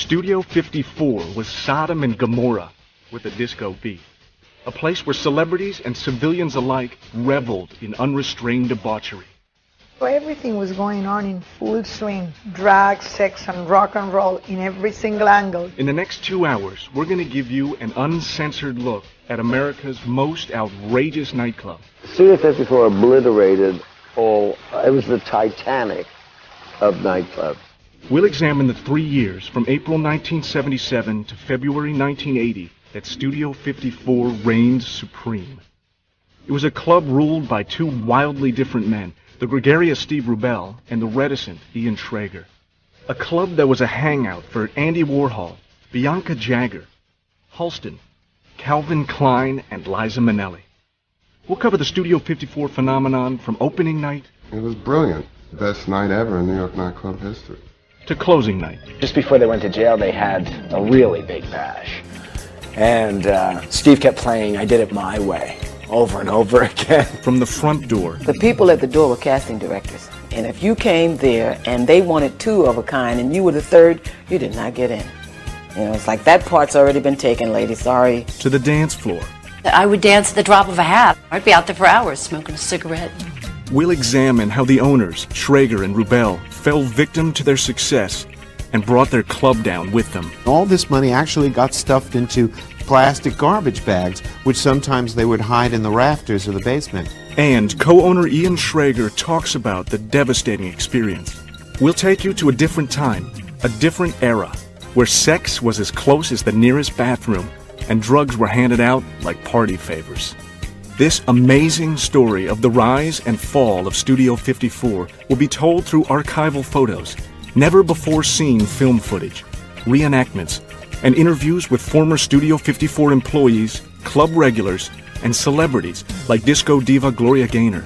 Studio 54 was Sodom and Gomorrah with a disco beat. A place where celebrities and civilians alike reveled in unrestrained debauchery. So everything was going on in full swing. Drag, sex, and rock and roll in every single angle. In the next 2 hours, we're going to give you an uncensored look at America's most outrageous nightclub. Studio 54 obliterated all. It was the Titanic of nightclubs. We'll examine the 3 years from April 1977 to February 1980 that Studio 54 reigned supreme. It was a club ruled by two wildly different men, the gregarious Steve Rubell and the reticent Ian Schrager. A club that was a hangout for Andy Warhol, Bianca Jagger, Halston, Calvin Klein, and Liza Minnelli. We'll cover the Studio 54 phenomenon from opening night. It was brilliant. Best night ever in New York nightclub history. To closing night. Just before they went to jail, they had a really big bash. And Steve kept playing I Did It My Way over and over again. From the front door. The people at the door were casting directors. And if you came there and they wanted two of a kind and you were the third, you did not get in. You know, it's like that part's already been taken, lady, sorry. To the dance floor. I would dance at the drop of a hat. I'd be out there for hours smoking a cigarette. We'll examine how the owners, Schrager and Rubell, fell victim to their success and brought their club down with them. All this money actually got stuffed into plastic garbage bags, which sometimes they would hide in the rafters of the basement. And co-owner Ian Schrager talks about the devastating experience. We'll take you to a different time, a different era, where sex was as close as the nearest bathroom and drugs were handed out like party favors. This amazing story of the rise and fall of Studio 54 will be told through archival photos, never-before-seen film footage, reenactments, and interviews with former Studio 54 employees, club regulars, and celebrities like disco diva Gloria Gaynor,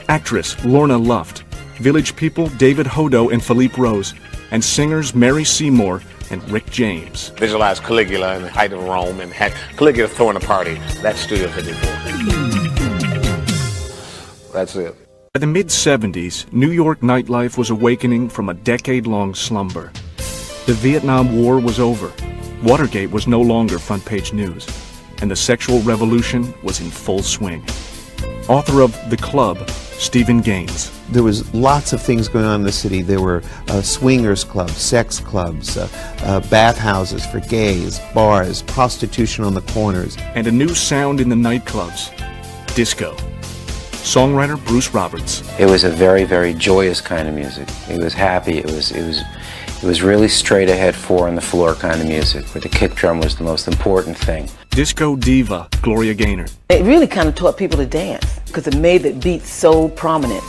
actress Lorna Luft, village people David Hodo and Philippe Rose, and singers Mary Seymour and Rick James. Visualize Caligula in the height of Rome and had Caligula throwing a party. That's Studio 54. That's it. By the mid-70s, New York nightlife was awakening from a decade-long slumber. The Vietnam War was over. Watergate was no longer front-page news, and the sexual revolution was in full swing. Author of The Club, Stephen Gaines. There was lots of things going on in the city. There were swingers clubs, sex clubs, bathhouses for gays, bars, prostitution on the corners. And a new sound in the nightclubs, disco. Songwriter Bruce Roberts. It was a very, very joyous kind of music. It was happy. It was really straight ahead, four on the floor kind of music, where the kick drum was the most important thing. Disco diva Gloria Gaynor. It really kind of taught people to dance because it made the beat so prominent.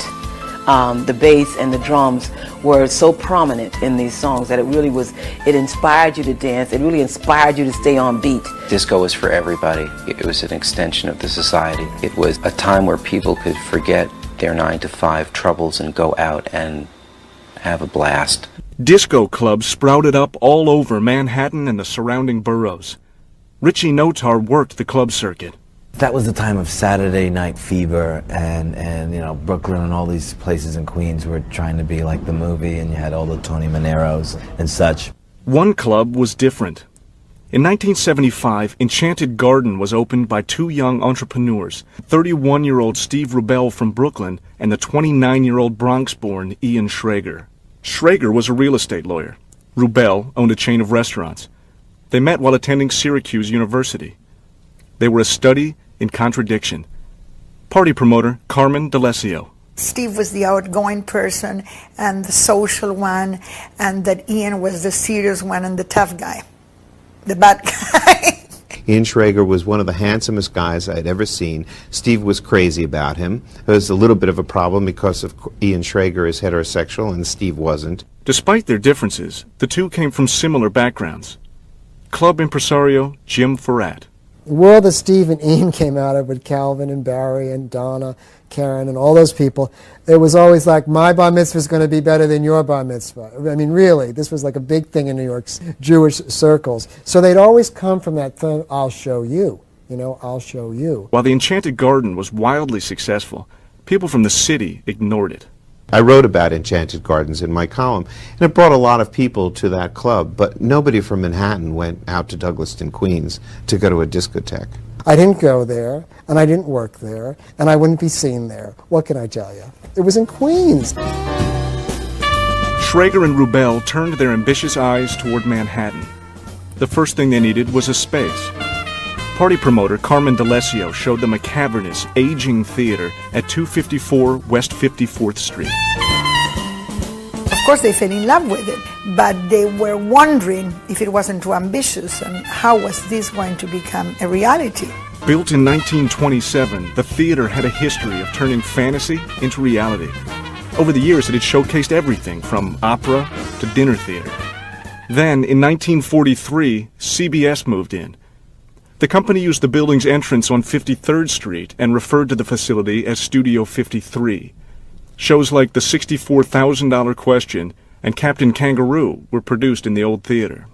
The bass and the drums were so prominent in these songs that it inspired you to dance. It really inspired you to stay on beat. Disco was for everybody. It was an extension of the society. It was a time where people could forget their 9-to-5 troubles and go out and have a blast. Disco clubs sprouted up all over Manhattan and the surrounding boroughs. Richie Notar worked the club circuit. That was the time of Saturday Night Fever and you know, Brooklyn and all these places in Queens were trying to be like the movie, and you had all the Tony Maneros and such. One club was different. In 1975, Enchanted Garden was opened by two young entrepreneurs, 31-year-old Steve Rubell from Brooklyn and the 29-year-old Bronx-born Ian Schrager. Schrager was a real estate lawyer. Rubell owned a chain of restaurants. They met while attending Syracuse University. They were a study in contradiction. Party promoter Carmen D'Alessio. Steve was the outgoing person and the social one, and that Ian was the serious one and the tough guy, the bad guy. Ian Schrager was one of the handsomest guys I'd ever seen. Steve was crazy about him. It was a little bit of a problem because Ian Schrager is heterosexual and Steve wasn't. Despite their differences, the two came from similar backgrounds. Club impresario Jim Farrat. The world that Steve and Ian came out of with Calvin and Barry and Donna, Karen and all those people, it was always like, my bar mitzvah is going to be better than your bar mitzvah. I mean, really, this was like a big thing in New York's Jewish circles. So they'd always come from that thing, I'll show you, I'll show you. While the Enchanted Garden was wildly successful, people from the city ignored it. I wrote about Enchanted Gardens in my column, and it brought a lot of people to that club, but nobody from Manhattan went out to Douglaston, Queens to go to a discotheque. I didn't go there, and I didn't work there, and I wouldn't be seen there. What can I tell you? It was in Queens. Schrager and Rubel turned their ambitious eyes toward Manhattan. The first thing they needed was a space. Party promoter Carmen D'Alessio showed them a cavernous, aging theater at 254 West 54th Street. Of course, they fell in love with it, but they were wondering if it wasn't too ambitious and how was this going to become a reality. Built in 1927, the theater had a history of turning fantasy into reality. Over the years, it had showcased everything from opera to dinner theater. Then, in 1943, CBS moved in. The company used the building's entrance on 53rd Street and referred to the facility as Studio 53. Shows like The $64,000 Question and Captain Kangaroo were produced in the old theater.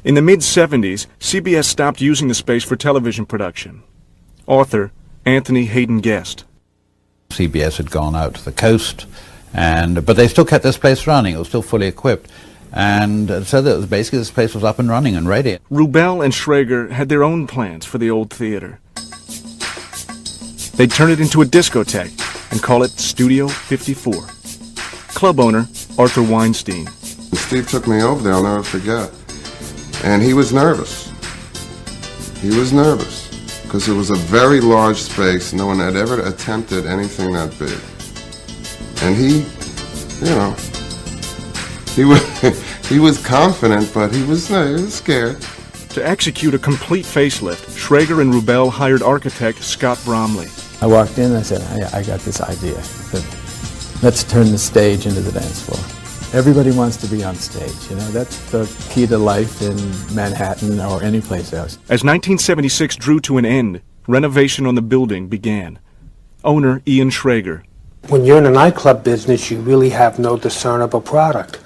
In the mid-70s, CBS stopped using the space for television production. Author Anthony Hayden Guest. CBS had gone out to the coast, but they still kept this place running. It was still fully equipped. And so that was basically this place was up and running and ready. Rubel and Schrager had their own plans for the old theater. They'd turn it into a discotheque and call it Studio 54. Club owner Arthur Weinstein. Steve took me over there, I'll never forget. And he was nervous. He was nervous because it was a very large space. No one had ever attempted anything that big. And he, you know, he was confident, but he was scared. To execute a complete facelift, Schrager and Rubel hired architect Scott Bromley. I walked in and I said, I got this idea. Let's turn the stage into the dance floor. Everybody wants to be on stage, you know, that's the key to life in Manhattan or any place else. As 1976 drew to an end, renovation on the building began. Owner Ian Schrager. When you're in the nightclub business, you really have no discernible product.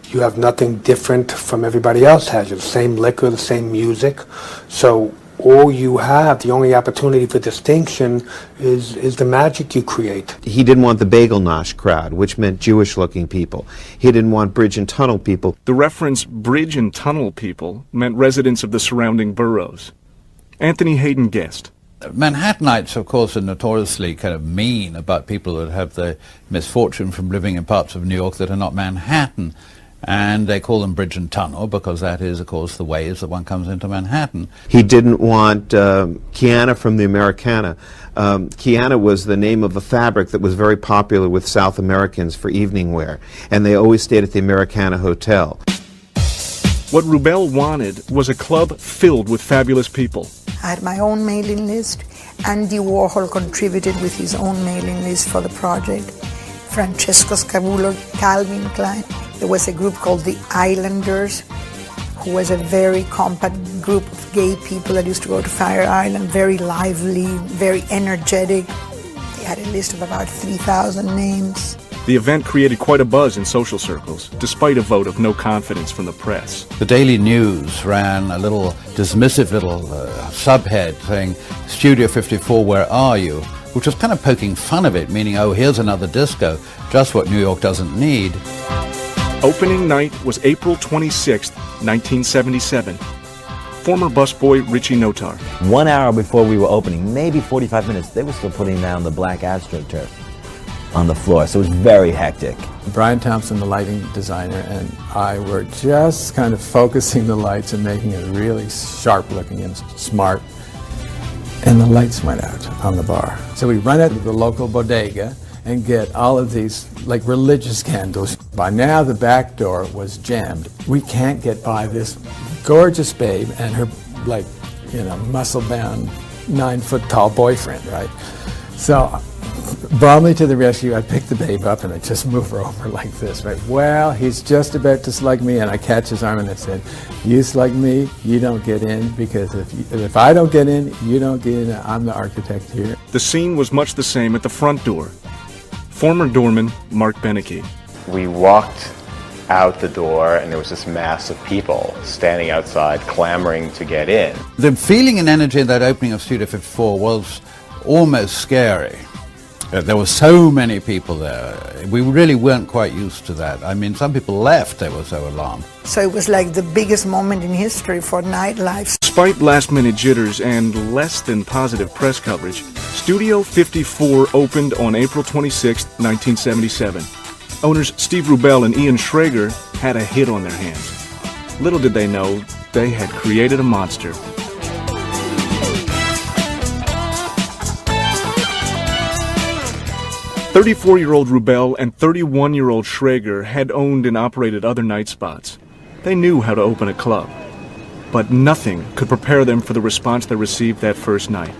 You have nothing different from everybody else has. The same liquor, the same music. So all you have, the only opportunity for distinction is the magic you create. He didn't want the Bagel Nosh crowd, which meant Jewish-looking people. He didn't want bridge and tunnel people. The reference bridge and tunnel people meant residents of the surrounding boroughs. Anthony Hayden Guest. Manhattanites, of course, are notoriously kind of mean about people that have the misfortune from living in parts of New York that are not Manhattan. And they call them bridge and tunnel because that is, of course, the ways that one comes into Manhattan. He didn't want Kiana from the Americana. Kiana was the name of a fabric that was very popular with South Americans for evening wear, and they always stayed at the Americana Hotel. What Rubel wanted was a club filled with fabulous people. I had my own mailing list. Andy Warhol contributed with his own mailing list for the project. Francesco Scavulo, Calvin Klein. There was a group called the Islanders, who was a very compact group of gay people that used to go to Fire Island, very lively, very energetic. They had a list of about 3,000 names. The event created quite a buzz in social circles, despite a vote of no confidence from the press. The Daily News ran a little dismissive little subhead saying, Studio 54, where are you? Which was kind of poking fun of it, meaning, oh, here's another disco, just what New York doesn't need. Opening night was April 26, 1977. Former busboy Richie Notar. 1 hour before we were opening, maybe 45 minutes, they were still putting down the black AstroTurf on the floor, so it was very hectic. Brian Thompson, the lighting designer, and I were just kind of focusing the lights and making it really sharp looking and smart. And the lights went out on the bar. So we run out to the local bodega and get all of these like religious candles. By now the back door was jammed. We can't get by this gorgeous babe and her like, you know, muscle-bound 9-foot-tall boyfriend, right? So Bromley to the rescue. I picked the babe up and I just move her over like this, right? Well, he's just about to slug me, and I catch his arm and I said, "You slug me, you don't get in, because if I don't get in, you don't get in. I'm the architect here." The scene was much the same at the front door. Former doorman Mark Beneke. We walked out the door and there was this mass of people standing outside clamoring to get in. The feeling and energy of that opening of Studio 54 was almost scary. There were so many people there. We really weren't quite used to that. I mean, some people left, they were so alarmed. So it was like the biggest moment in history for nightlife. Despite last-minute jitters and less than positive press coverage, Studio 54 opened on April 26, 1977. Owners Steve Rubell and Ian Schrager had a hit on their hands. Little did they know, they had created a monster. 34-year-old Rubell and 31-year-old Schrager had owned and operated other night spots. They knew how to open a club. But nothing could prepare them for the response they received that first night.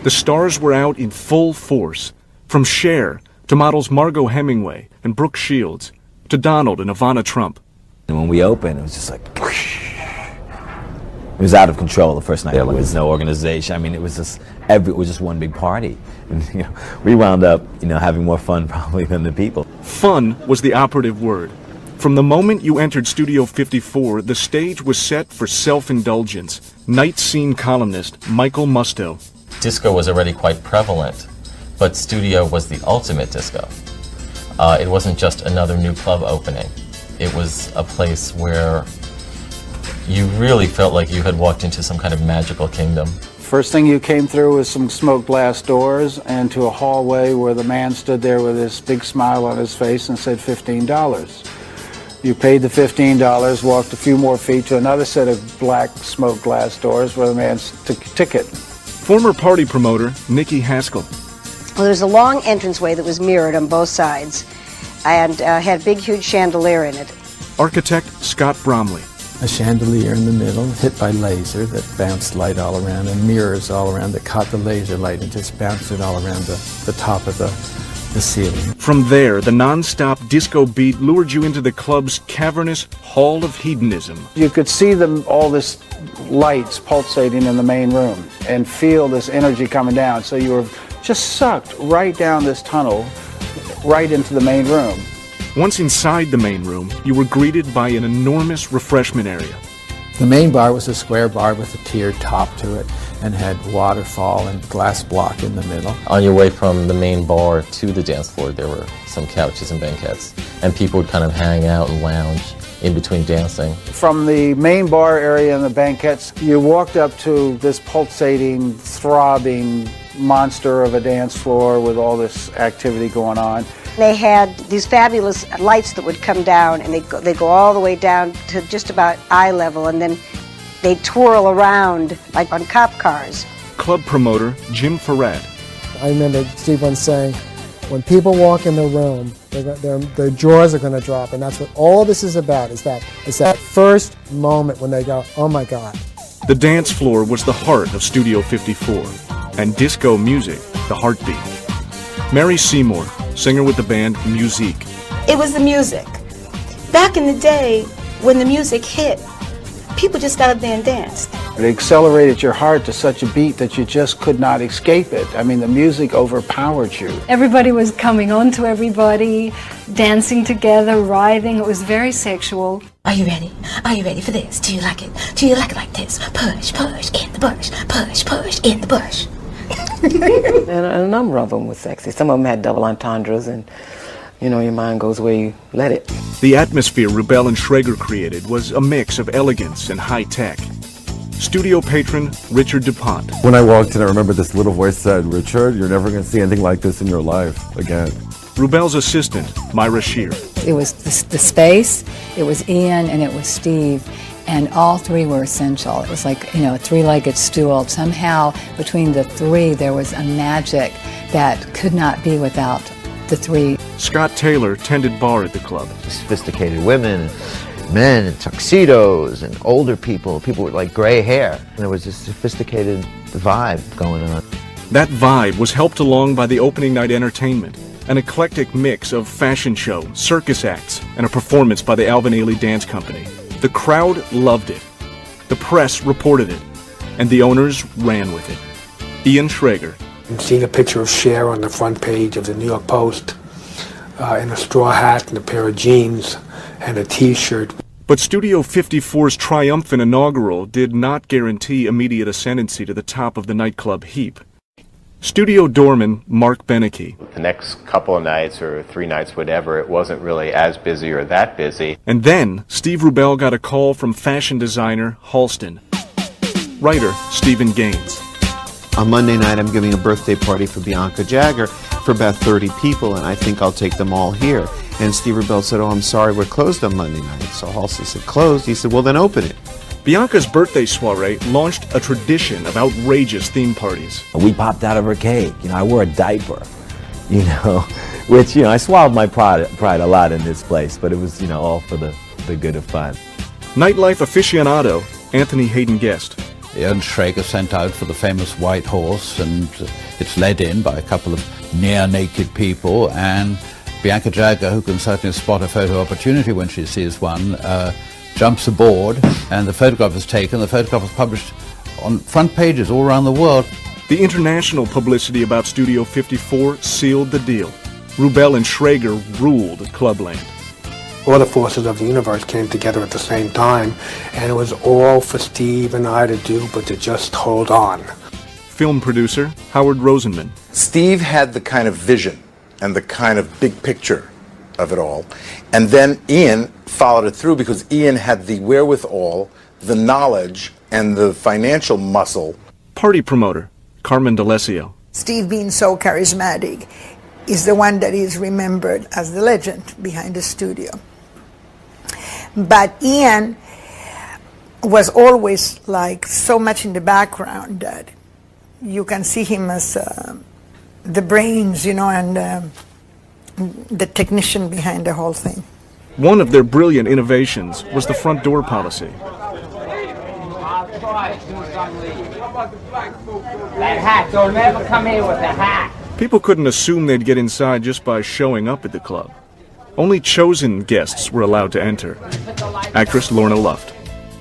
The stars were out in full force, from Cher to models Margot Hemingway and Brooke Shields, to Donald and Ivana Trump. And when we opened, it was just like, it was out of control the first night. There was no organization. I mean, it was just one big party. And, we wound up, having more fun probably than the people. Fun was the operative word. From the moment you entered Studio 54, the stage was set for self-indulgence. Night scene columnist Michael Musto. Disco was already quite prevalent, but Studio was the ultimate disco. It wasn't just another new club opening. It was a place where you really felt like you had walked into some kind of magical kingdom. First thing you came through was some smoked glass doors and to a hallway where the man stood there with this big smile on his face and said $15. You paid the $15, walked a few more feet to another set of black smoked glass doors where the man took your ticket. Former party promoter Nikki Haskell. Well, there's a long entranceway that was mirrored on both sides and had a big, huge chandelier in it. Architect Scott Bromley. A chandelier in the middle, hit by laser that bounced light all around, and mirrors all around that caught the laser light and just bounced it all around the top of the ceiling. From there, the non-stop disco beat lured you into the club's cavernous hall of hedonism. You could see all this lights pulsating in the main room and feel this energy coming down. So you were just sucked right down this tunnel, right into the main room. Once inside the main room, you were greeted by an enormous refreshment area. The main bar was a square bar with a tiered top to it and had waterfall and glass block in the middle. On your way from the main bar to the dance floor, there were some couches and banquettes, and people would kind of hang out and lounge in between dancing. From the main bar area and the banquettes, you walked up to this pulsating, throbbing monster of a dance floor with all this activity going on. They had these fabulous lights that would come down, and they go all the way down to just about eye level, and then they twirl around like on cop cars. Club promoter Jim Farad. I remember Steve once saying, when people walk in the room, their jaws are going to drop, and that's what all this is about, is that first moment when they go, oh my God. The dance floor was the heart of Studio 54, and disco music, the heartbeat. Mary Seymour, singer with the band Musique. It was the music. Back in the day, when the music hit, people just got up there and danced. It accelerated your heart to such a beat that you just could not escape it. I mean, the music overpowered you. Everybody was coming on to everybody, dancing together, writhing. It was very sexual. Are you ready? Are you ready for this? Do you like it? Do you like it like this? Push, push, in the bush. Push, push, in the bush. And a number of them was sexy. Some of them had double entendres, and your mind goes where you let it. The atmosphere Rubell and Schrager created was a mix of elegance and high tech. Studio patron Richard DuPont. When I walked in, I remember this little voice said, "Richard, you're never going to see anything like this in your life again." Rubell's assistant Myra Shear. It was the space, it was Ian, and it was Steve. And all three were essential. It was like, a three-legged stool. Somehow, between the three, there was a magic that could not be without the three. Scott Taylor tended bar at the club. Sophisticated women, men in tuxedos, and older people with like gray hair. And there was this sophisticated vibe going on. That vibe was helped along by the opening night entertainment, an eclectic mix of fashion show, circus acts, and a performance by the Alvin Ailey Dance Company. The crowd loved it. The press reported it. And the owners ran with it. Ian Schrager. I've seen a picture of Cher on the front page of the New York Post in a straw hat and a pair of jeans and a T-shirt. But Studio 54's triumphant inaugural did not guarantee immediate ascendancy to the top of the nightclub heap. Studio doorman Mark Beneke. The next couple of nights or 3 nights, whatever, it wasn't really as busy or that busy. And then Steve Rubell got a call from fashion designer Halston. Writer Stephen Gaines. On Monday night, I'm giving a birthday party for Bianca Jagger for about 30 people, and I think I'll take them all here. And Steve Rubell said, oh, I'm sorry, we're closed on Monday night. So Halston said, closed? He said, well, then open it. Bianca's birthday soiree launched a tradition of outrageous theme parties. We popped out of her cake. I wore a diaper, which, I swallowed my pride a lot in this place, but it was, all for the good of fun. Nightlife aficionado Anthony Hayden Guest. Ian Schrager sent out for the famous White Horse, and it's led in by a couple of near-naked people, and Bianca Jagger, who can certainly spot a photo opportunity when she sees one, jumps aboard, and the photograph is taken. The photograph is published on front pages all around the world. The international publicity about Studio 54 sealed the deal. Rubell and Schrager ruled Clubland. All the forces of the universe came together at the same time, and it was all for Steve and I to do, but to just hold on. Film producer Howard Rosenman. Steve had the kind of vision and the kind of big picture of it all, and then Ian followed it through because Ian had the wherewithal, the knowledge, and the financial muscle. Party promoter Carmen D'Alessio. Steve, being so charismatic, is the one that is remembered as the legend behind the studio. But Ian was always like so much in the background that you can see him as the brains, and the technician behind the whole thing. One of their brilliant innovations was the front door policy. That hat, don't never come here with the hat. People couldn't assume they'd get inside just by showing up at the club. Only chosen guests were allowed to enter. Actress Lorna Luft.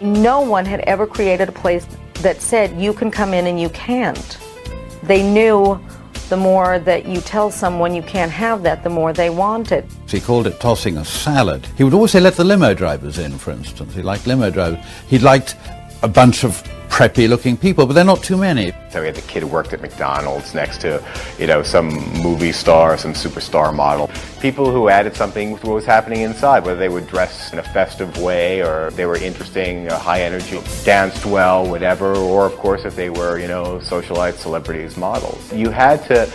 No one had ever created a place that said you can come in and you can't. They knew the more that you tell someone you can't have that, the more they want it. He called it tossing a salad. He would always say, let the limo drivers in, for instance. He liked limo drivers. He liked a bunch of preppy-looking people, but they're not too many. So we had the kid who worked at McDonald's next to, some movie star, some superstar model. People who added something to what was happening inside, whether they would dress in a festive way or they were interesting, high energy, danced well, whatever, or of course if they were, socialites, celebrities, models. You had to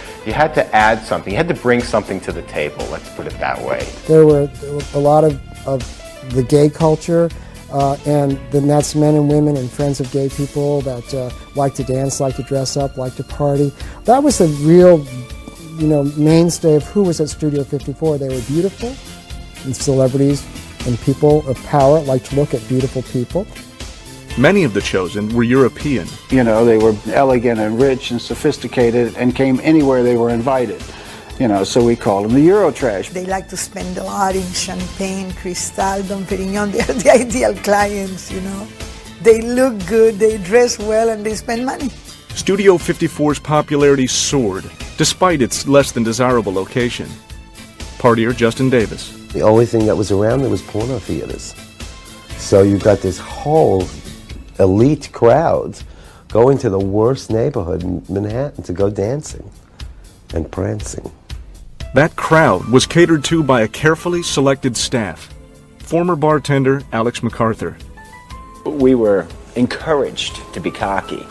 add something. You had to bring something to the table, let's put it that way. There were a lot of the gay culture, and then that's men and women and friends of gay people that like to dance, like to dress up, like to party. That was the real, mainstay of who was at Studio 54. They were beautiful, and celebrities and people of power like to look at beautiful people. Many of the chosen were European. They were elegant and rich and sophisticated and came anywhere they were invited. So we called them the Euro trash. They like to spend a lot in champagne, Cristal, Dom Perignon. They're the ideal clients, They look good, they dress well, and they spend money. Studio 54's popularity soared, despite its less than desirable location. Partier Justin Davis. The only thing that was around there was porno theaters. So you got this whole elite crowd going to the worst neighborhood in Manhattan to go dancing and prancing. That crowd was catered to by a carefully selected staff. Former bartender Alex MacArthur. We were encouraged to be cocky.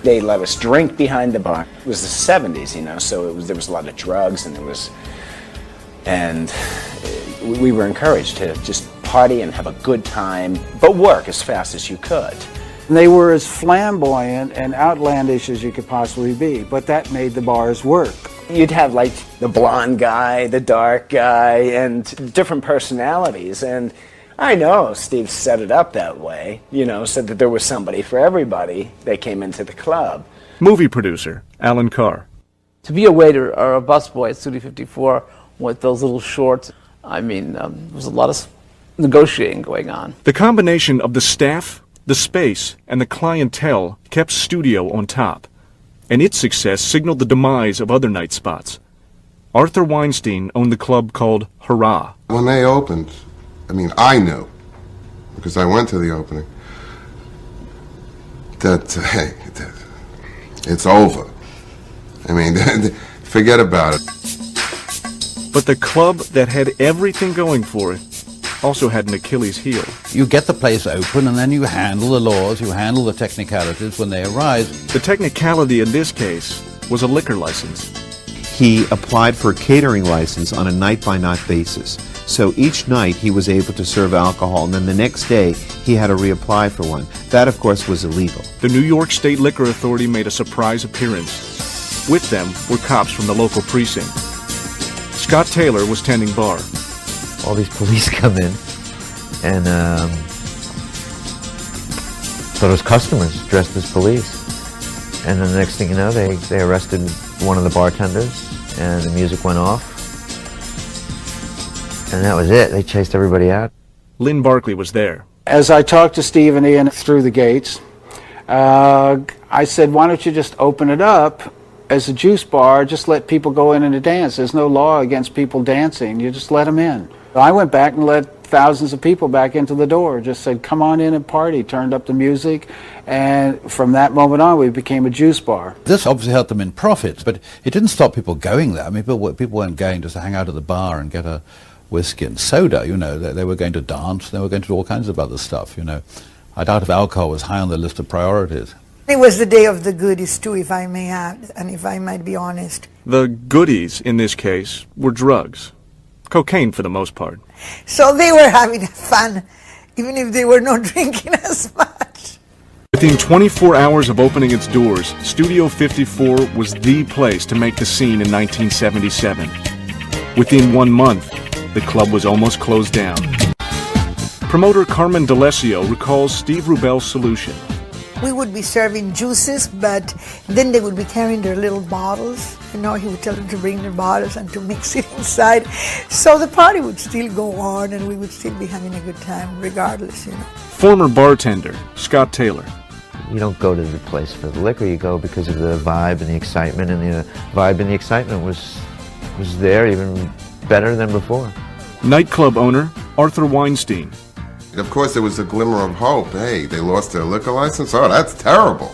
They let us drink behind the bar. It was the 70s, so there was a lot of drugs, and we were encouraged to just party and have a good time, but work as fast as you could. They were as flamboyant and outlandish as you could possibly be, but that made the bars work. You'd have like the blonde guy, the dark guy, and different personalities. And I know Steve set it up that way, so that there was somebody for everybody that came into the club. Movie producer Alan Carr. To be a waiter or a busboy at Studio 54 with those little shorts, there was a lot of negotiating going on. The combination of the staff, the space, and the clientele kept Studio on top, and its success signaled the demise of other night spots. Arthur Weinstein owned the club called Hurrah. When they opened, I knew, because I went to the opening, that, hey, it's over. I mean, forget about it. But the club that had everything going for it also had an Achilles heel. You get the place open and then you handle the laws, you handle the technicalities when they arise. The technicality in this case was a liquor license. He applied for a catering license on a night-by-night basis. So each night he was able to serve alcohol, and then the next day he had to reapply for one. That, of course, was illegal. The New York State Liquor Authority made a surprise appearance. With them were cops from the local precinct. Scott Taylor was tending bar. All these police come in, and so those customers dressed as police. And then the next thing you know, they arrested one of the bartenders, and the music went off. And that was it. They chased everybody out. Lynn Barkley was there. As I talked to Steve and Ian through the gates, I said, why don't you just open it up as a juice bar, just let people go in and dance. There's no law against people dancing. You just let them in. I went back and let thousands of people back into the door, just said, come on in and party, turned up the music, and from that moment on, we became a juice bar. This obviously helped them in profits, but it didn't stop people going there. I mean, people weren't going just to hang out at the bar and get a whiskey and soda, you know. They were going to dance, they were going to do all kinds of other stuff, you know. I doubt if alcohol was high on the list of priorities. It was the day of the goodies too, if I may add, and if I might be honest. The goodies, in this case, were drugs. Cocaine for the most part. So they were having fun, even if they were not drinking as much. Within 24 hours of opening its doors, Studio 54 was the place to make the scene in 1977. Within 1 month, the club was almost closed down. Promoter Carmen D'Alessio recalls Steve Rubell's solution. We would be serving juices, but then they would be carrying their little bottles. You know, he would tell them to bring their bottles and to mix it inside. So the party would still go on and we would still be having a good time regardless, you know. Former bartender Scott Taylor. You don't go to the place for the liquor, you go because of the vibe and the excitement, and the vibe and the excitement was there even better than before. Nightclub owner Arthur Weinstein. Of course, there was a glimmer of hope. Hey, they lost their liquor license? Oh, that's terrible.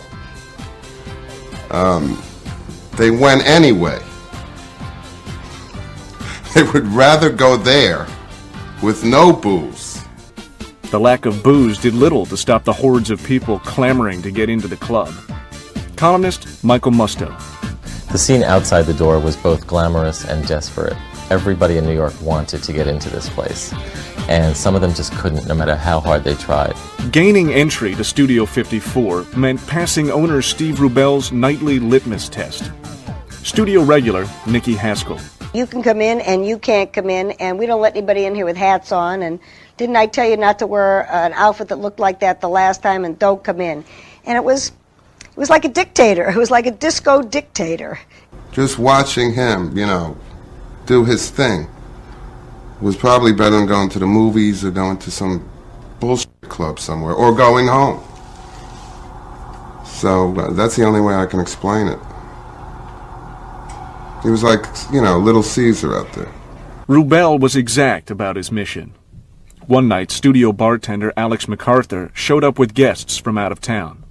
They went anyway. They would rather go there with no booze. The lack of booze did little to stop the hordes of people clamoring to get into the club. Columnist Michael Musto. The scene outside the door was both glamorous and desperate. Everybody in New York wanted to get into this place, and some of them just couldn't, no matter how hard they tried. Gaining entry to Studio 54 meant passing owner Steve Rubell's nightly litmus test. Studio regular Nikki Haskell. You can come in and you can't come in, and we don't let anybody in here with hats on, and didn't I tell you not to wear an outfit that looked like that the last time, and don't come in. And it was like a dictator. It was like a disco dictator. Just watching him, you know, do his thing was probably better than going to the movies or going to some bullshit club somewhere or going home. So that's the only way I can explain it. He was like, you know, Little Caesar out there. Rubell was exact about his mission. One night, studio bartender Alex MacArthur showed up with guests from out of town.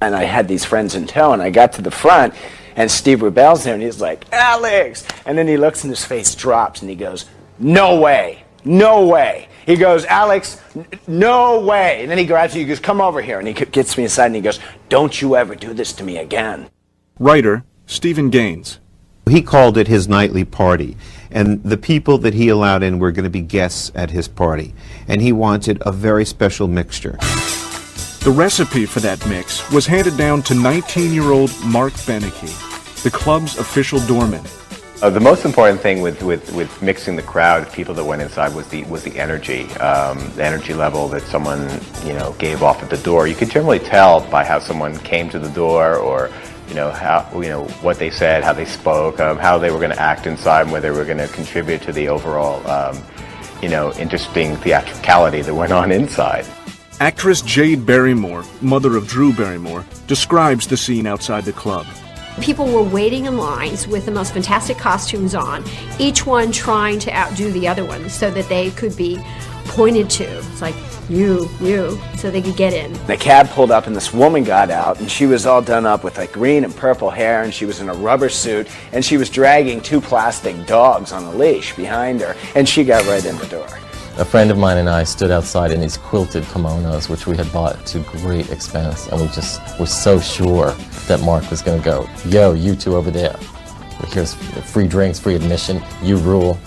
And I had these friends in tow, and I got to the front, and Steve Rubell's there, and he's like, Alex! And then he looks and his face drops, and he goes, no way, no way. He goes, Alex, no way. And then he grabs me, he goes, come over here. And he gets me inside, and he goes, don't you ever do this to me again. Writer Stephen Gaines. He called it his nightly party, and the people that he allowed in were going to be guests at his party, and he wanted a very special mixture. The recipe for that mix was handed down to 19-year-old Mark Beneke, the club's official doorman. The most important thing with mixing the crowd, people that went inside, was the energy level that someone, you know, gave off at the door. You could generally tell by how someone came to the door, or what they said, how they spoke, how they were going to act inside, and whether they were going to contribute to the overall, interesting theatricality that went on inside. Actress Jade Barrymore, mother of Drew Barrymore, describes the scene outside the club. People were waiting in lines with the most fantastic costumes on, each one trying to outdo the other one so that they could be pointed to. It's like, you, so they could get in. The cab pulled up and this woman got out, and she was all done up with like green and purple hair, and she was in a rubber suit, and she was dragging 2 plastic dogs on a leash behind her, and she got right in the door. A friend of mine and I stood outside in these quilted kimonos, which we had bought to great expense, and we just were so sure that Mark was going to go, yo, you two over there. Here's free drinks, free admission, you rule.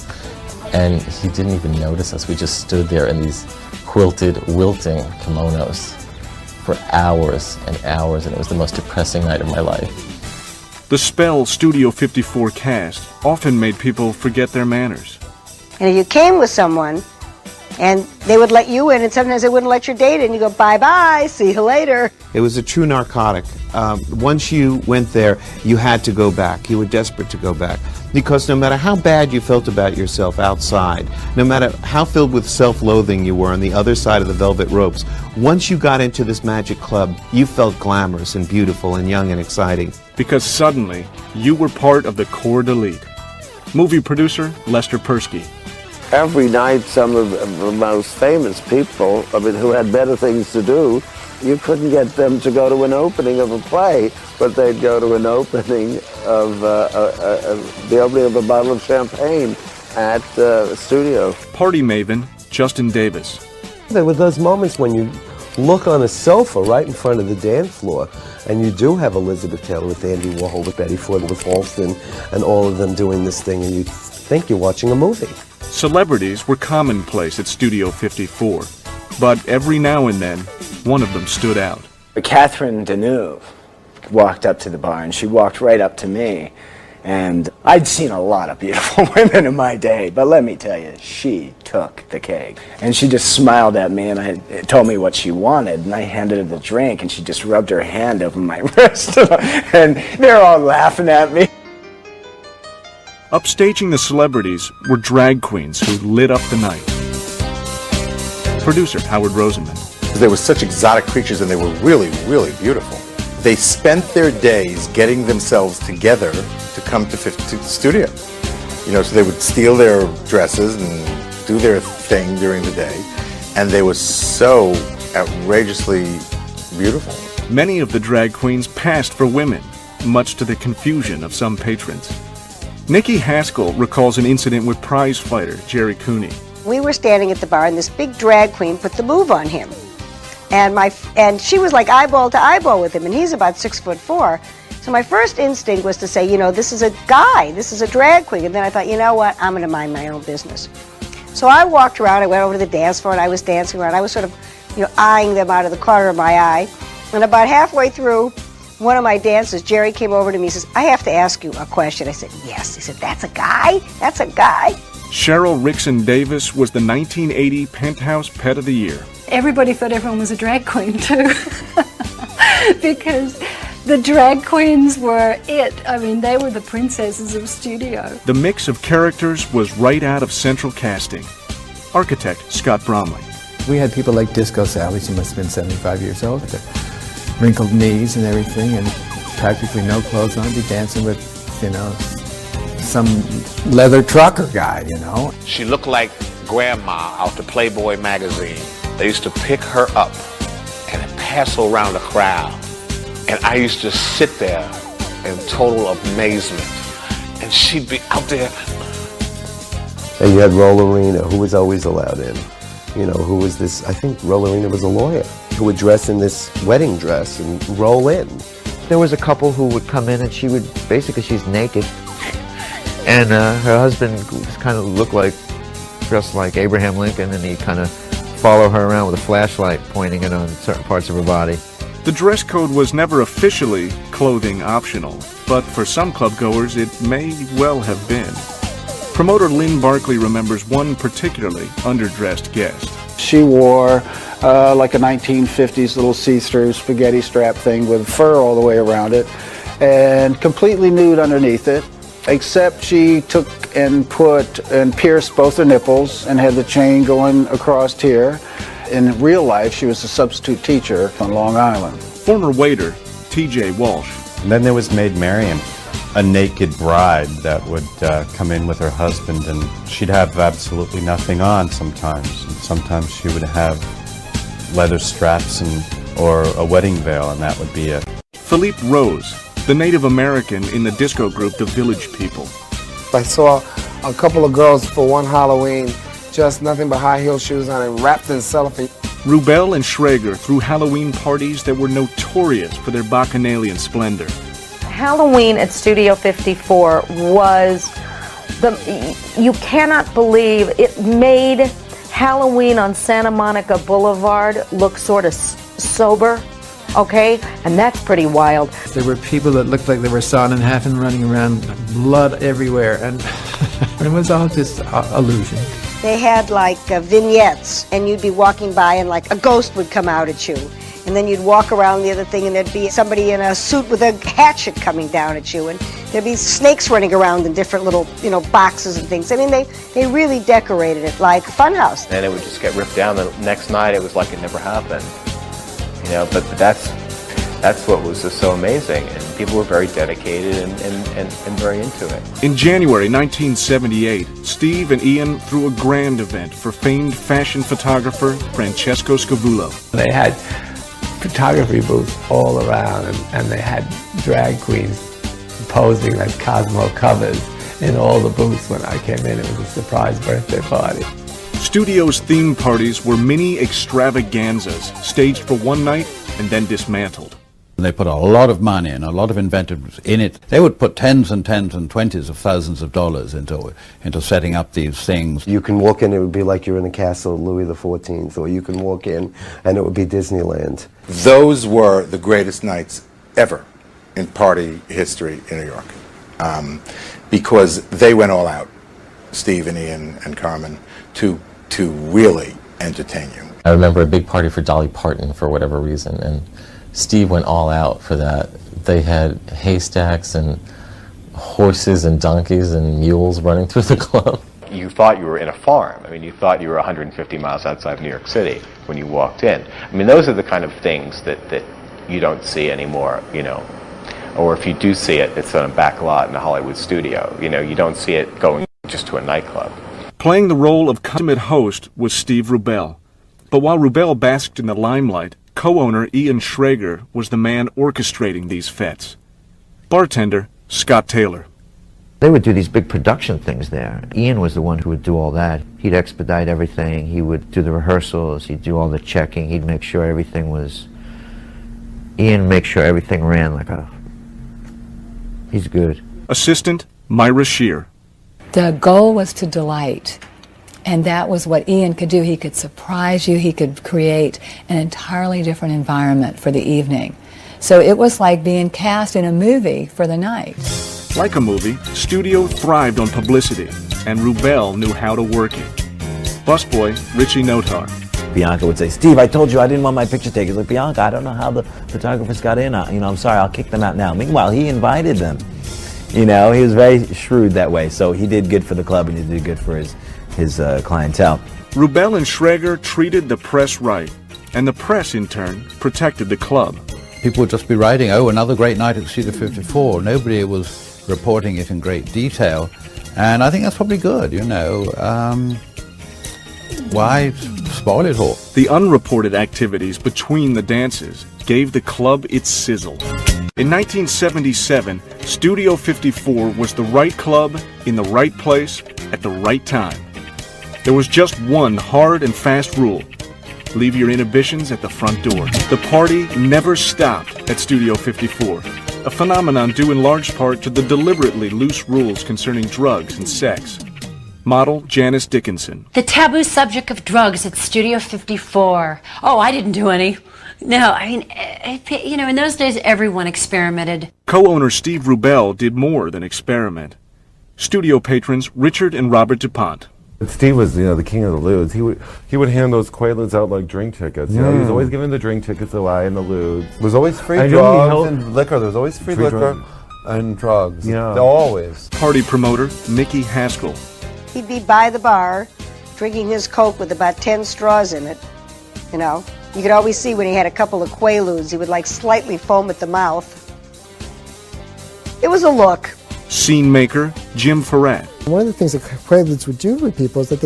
And he didn't even notice us. We just stood there in these quilted, wilting kimonos for hours and hours, and it was the most depressing night of my life. The spell Studio 54 cast often made people forget their manners. And if you came with someone, and they would let you in, and sometimes they wouldn't let your date in. You go, bye-bye, see you later. It was a true narcotic. Once you went there, you had to go back. You were desperate to go back. Because no matter how bad you felt about yourself outside, no matter how filled with self-loathing you were on the other side of the velvet ropes, once you got into this magic club, you felt glamorous and beautiful and young and exciting. Because suddenly, you were part of the Cord Elite. Movie producer Lester Persky. Every night, some of the most famous people, who had better things to do, you couldn't get them to go to an opening of a play, but they'd go to an opening of the opening of a bottle of champagne at the studio. Party maven Justin Davis. There were those moments when you look on a sofa right in front of the dance floor, and you do have Elizabeth Taylor with Andy Warhol, with Betty Ford, with Halston, and all of them doing this thing, and you think you're watching a movie. Celebrities were commonplace at Studio 54, but every now and then, one of them stood out. Catherine Deneuve walked up to the bar, and she walked right up to me. And I'd seen a lot of beautiful women in my day, but let me tell you, she took the cake. And she just smiled at me and told me what she wanted, and I handed her the drink, and she just rubbed her hand over my wrist. And they're all laughing at me. Upstaging the celebrities were drag queens who lit up the night. Producer Howard Rosenman. They were such exotic creatures, and they were really, really beautiful. They spent their days getting themselves together to come to the studio. So they would steal their dresses and do their thing during the day, and they were so outrageously beautiful. Many of the drag queens passed for women, much to the confusion of some patrons. Nikki Haskell recalls an incident with prize fighter Jerry Cooney. We were standing at the bar, and this big drag queen put the move on him. And she was like eyeball to eyeball with him, and he's about 6'4". So my first instinct was to say, this is a guy, this is a drag queen. And then I thought, you know what, I'm going to mind my own business. So I walked around, I went over to the dance floor, and I was dancing around. I was sort of, eyeing them out of the corner of my eye. And about halfway through one of my dances, Jerry came over to me and says, I have to ask you a question. I said, yes. He said, that's a guy? That's a guy? Cheryl Rickson Davis was the 1980 Penthouse Pet of the Year. Everybody thought everyone was a drag queen too, because the drag queens were it. I mean, they were the princesses of studio. The mix of characters was right out of central casting. Architect Scott Bromley. We had people like Disco Sally, she must have been 75 years old, with her wrinkled knees and everything, and practically no clothes on, be dancing with, some leather trucker guy, She looked like Grandma out the Playboy magazine. They used to pick her up and pass her around the crowd. And I used to sit there in total amazement. And she'd be out there. And you had Rollerina, who was always allowed in. Who was this, I think Rollerina was a lawyer, who would dress in this wedding dress and roll in. There was a couple who would come in and she's naked. And her husband kind of looked dressed like Abraham Lincoln, and he'd kind of follow her around with a flashlight pointing it on certain parts of her body. The dress code was never officially clothing optional, but for some club goers it may well have been. Promoter Lynn Barkley remembers one particularly underdressed guest. She wore like a 1950s little see-through spaghetti strap thing with fur all the way around it, and completely nude underneath it, except she took and pierced both her nipples and had the chain going across here. In real life, she was a substitute teacher on Long Island. Former waiter T.J. Walsh. And then there was Maid Marian, a naked bride that would come in with her husband, and she'd have absolutely nothing on sometimes. And sometimes she would have leather straps or a wedding veil, and that would be it. Philippe Rose, the Native American in the disco group The Village People. I saw a couple of girls for one Halloween, just nothing but high heel shoes on and wrapped in cellophane. Rubel and Schrager threw Halloween parties that were notorious for their bacchanalian splendor. Halloween at Studio 54 was you cannot believe it made Halloween on Santa Monica Boulevard look sort of sober, okay? And that's pretty wild. There were people that looked like they were sawn in half and running around, blood everywhere, and it was all just illusion. They had like vignettes, and you'd be walking by and like a ghost would come out at you. And then you'd walk around the other thing and there'd be somebody in a suit with a hatchet coming down at you. And there'd be snakes running around in different little, boxes and things. I mean, they really decorated it like a funhouse. And it would just get ripped down. The next night it was like it never happened. But that's what was just so amazing. And people were very dedicated and very into it. In January 1978, Steve and Ian threw a grand event for famed fashion photographer Francesco Scavullo. They had photography booths all around, and they had drag queens posing as Cosmo covers in all the booths when I came in. It was a surprise birthday party. Studio's theme parties were mini extravaganzas, staged for one night and then dismantled. They put a lot of money and a lot of inventiveness in it. They would put tens and tens and twenties of thousands of dollars into setting up these things. You can walk in, it would be like you're in the castle of Louis XIV, or you can walk in and it would be Disneyland. Those were the greatest nights ever in party history in New York, because they went all out, Steve and Ian and Carmen, to really entertain you. I remember a big party for Dolly Parton for whatever reason, and Steve went all out for that. They had haystacks and horses and donkeys and mules running through the club. You thought you were in a farm. I mean, you thought you were 150 miles outside of New York City when you walked in. I mean, those are the kind of things that you don't see anymore, Or if you do see it, it's on a back lot in a Hollywood studio. You don't see it going just to a nightclub. Playing the role of consummate host was Steve Rubel. But while Rubel basked in the limelight, co-owner Ian Schrager was the man orchestrating these fetes. Bartender Scott Taylor. They would do these big production things there. Ian was the one who would do all that. He'd expedite everything. He would do the rehearsals. He'd do all the checking. He'd make sure everything was... Ian make sure everything ran like a... He's good. Assistant Myra Shear. The goal was to delight. And that was what Ian could do. He could surprise you. He could create an entirely different environment for the evening. So it was like being cast in a movie for the night. Like a movie, Studio thrived on publicity, and Rubel knew how to work it. Busboy Richie Notar. Bianca would say, "Steve, I told you I didn't want my picture taken." He's like, "Bianca, I don't know how the photographers got in. I'm sorry, I'll kick them out now." Meanwhile, he invited them. He was very shrewd that way. So he did good for the club, and he did good for his clientele. Rubel and Schrager treated the press right, and the press, in turn, protected the club. People would just be writing, "Oh, another great night at Studio 54. Nobody was reporting it in great detail. And I think that's probably good, Why spoil it all? The unreported activities between the dances gave the club its sizzle. In 1977, Studio 54 was the right club in the right place at the right time. There was just one hard and fast rule. Leave your inhibitions at the front door. The party never stopped at Studio 54, a phenomenon due in large part to the deliberately loose rules concerning drugs and sex. Model Janice Dickinson. The taboo subject of drugs at Studio 54. Oh, I didn't do any. No, I mean, in those days everyone experimented. Co-owner Steve Rubel did more than experiment. Studio patrons Richard and Robert DuPont. Steve was, the king of the lewds. He would hand those Quaaludes out like drink tickets. He was always giving the drink tickets away and the lewds. There was always free drugs and liquor. There was always free liquor and drugs. Yeah. Always. Party promoter Mickey Haskell. He'd be by the bar, drinking his Coke with about 10 straws in it. You could always see when he had a couple of Quaaludes, he would slightly foam at the mouth. It was a look. Scene maker Jim Farrat. One of the things that Quaaludes would do with people is that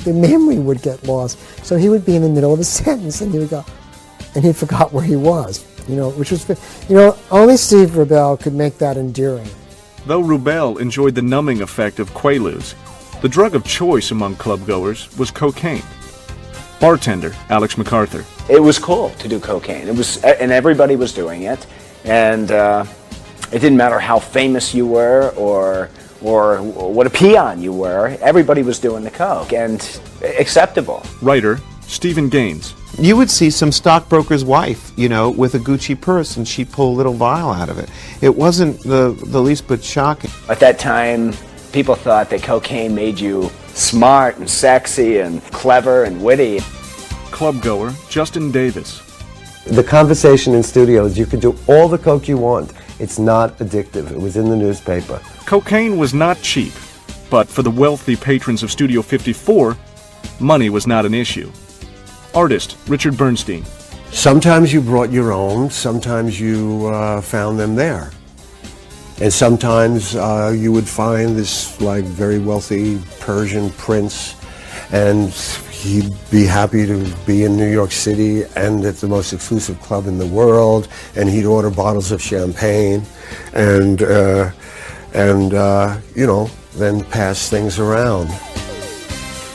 their memory would get lost. So he would be in the middle of a sentence and he would go, and he forgot where he was, which was, only Steve Rubell could make that endearing. Though Rubell enjoyed the numbing effect of Quaaludes, the drug of choice among clubgoers was cocaine. Bartender Alex MacArthur. It was cool to do cocaine. And everybody was doing it, and it didn't matter how famous you were or what a peon you were. Everybody was doing the coke, and acceptable. Writer Stephen Gaines. You would see some stockbroker's wife, with a Gucci purse, and she'd pull a little vial out of it. It wasn't the least bit shocking. At that time, people thought that cocaine made you smart and sexy and clever and witty. Clubgoer Justin Davis. The conversation in studios, you can do all the coke you want. It's not addictive. It was in the newspaper. Cocaine was not cheap, but for the wealthy patrons of Studio 54, money was not an issue. Artist Richard Bernstein. Sometimes you brought your own, sometimes you found them there. And sometimes you would find this very wealthy Persian prince, and he'd be happy to be in New York City and at the most exclusive club in the world, and he'd order bottles of champagne and then pass things around.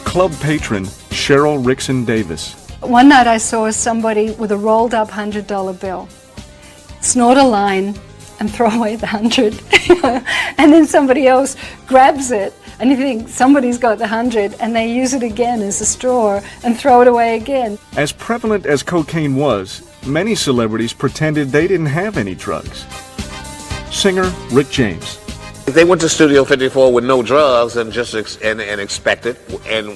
Club patron Cheryl Rickson Davis. One night I saw somebody with a rolled up $100 bill snort a line and throw away the 100. And then somebody else grabs it, and you think somebody's got the 100, and they use it again as a straw and throw it away again. As prevalent as cocaine was, many celebrities pretended they didn't have any drugs. Singer Rick James. They went to Studio 54 with no drugs and just expected, and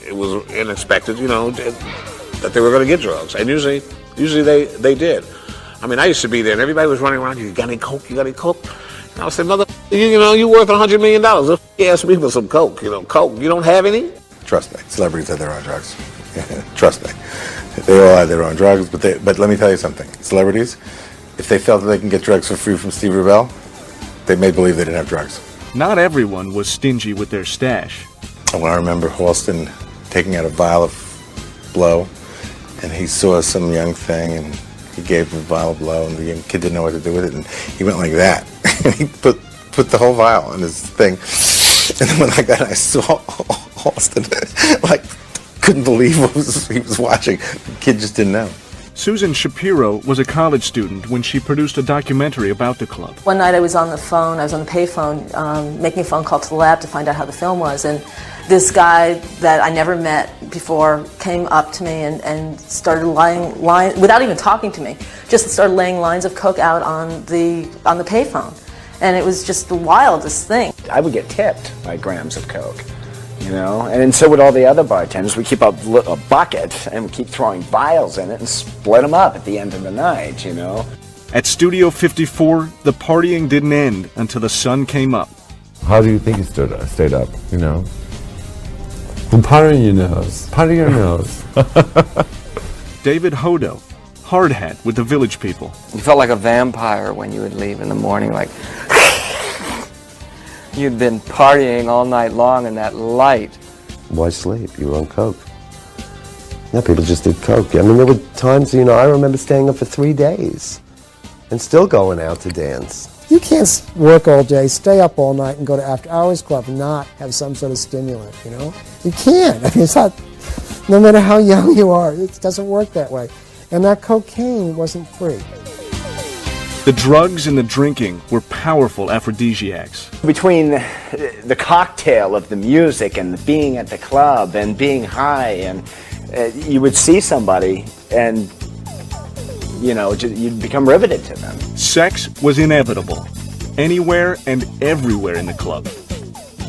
it was unexpected, that they were going to get drugs. And usually they did. I mean, I used to be there, and everybody was running around. You got any coke? You got any coke? And I would say, mother, you worth $100 million. You ask me for some coke. Coke. You don't have any? Trust me, celebrities have their own drugs. Trust me, they all have their own drugs. But let me tell you something. Celebrities, if they felt that they can get drugs for free from Steve Rubell, they made believe they didn't have drugs. Not everyone was stingy with their stash. And when I remember Halston taking out a vial of blow, and he saw some young thing, and he gave him a vial of blow, and the young kid didn't know what to do with it, and he went like that. And he put the whole vial in his thing. And then when I got it, I saw Halston, couldn't believe what he was watching. The kid just didn't know. Susan Shapiro was a college student when she produced a documentary about the club. One night I was on the payphone, making a phone call to the lab to find out how the film was, and this guy that I never met before came up to me and started laying lines, without even talking to me, just started laying lines of coke out on the payphone. And it was just the wildest thing. I would get tipped by grams of coke. And so would all the other bartenders. We keep a bucket and we keep throwing vials in it and split them up at the end of the night, At Studio 54, the partying didn't end until the sun came up. How do you think you stayed up, Well, powder your nose. Powder your nose. David Hodo, hard hat with the Village People. You felt like a vampire when you would leave in the morning, like you'd been partying all night long in that light. Why sleep? You were on coke. Yeah, people just did coke. I mean, there were times, I remember staying up for 3 days and still going out to dance. You can't work all day, stay up all night, and go to after-hours club and not have some sort of stimulant, You can't. I mean, it's not, no matter how young you are, it doesn't work that way. And that cocaine wasn't free. The drugs and the drinking were powerful aphrodisiacs. Between the cocktail of the music and being at the club and being high, and you would see somebody and, you'd become riveted to them. Sex was inevitable, anywhere and everywhere in the club.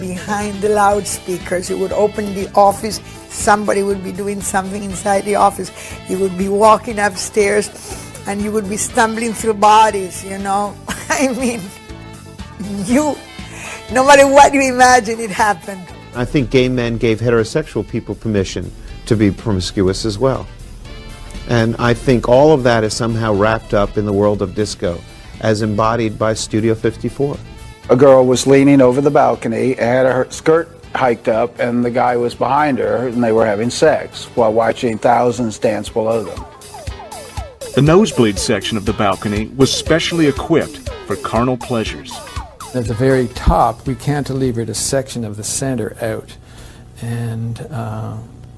Behind the loudspeakers, you would open the office, somebody would be doing something inside the office. You would be walking upstairs, and you would be stumbling through bodies, I mean, no matter what you imagine, it happened. I think gay men gave heterosexual people permission to be promiscuous as well. And I think all of that is somehow wrapped up in the world of disco, as embodied by Studio 54. A girl was leaning over the balcony, had her skirt hiked up, and the guy was behind her, and they were having sex while watching thousands dance below them. The nosebleed section of the balcony was specially equipped for carnal pleasures. At the very top, we cantilevered a section of the center out and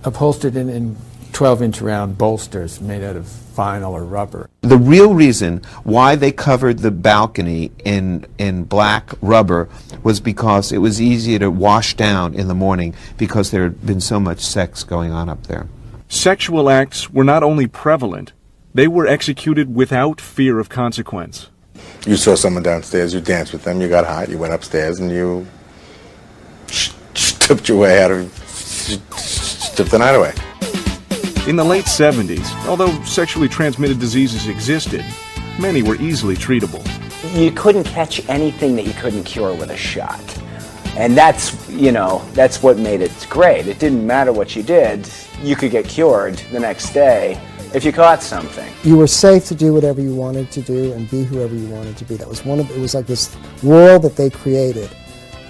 upholstered in 12-inch round bolsters made out of vinyl or rubber. The real reason why they covered the balcony in black rubber was because it was easier to wash down in the morning because there had been so much sex going on up there. Sexual acts were not only prevalent, they were executed without fear of consequence. You saw someone downstairs, you danced with them, you got hot, you went upstairs and you stripped your way out of, stripped the night away. In the late 70s, although sexually transmitted diseases existed, many were easily treatable. You couldn't catch anything that you couldn't cure with a shot. And that's, you know, that's what made it great. It didn't matter what you did, you could get cured the next day if you caught something. You were safe to do whatever you wanted to do and be whoever you wanted to be. That was it was like this world that they created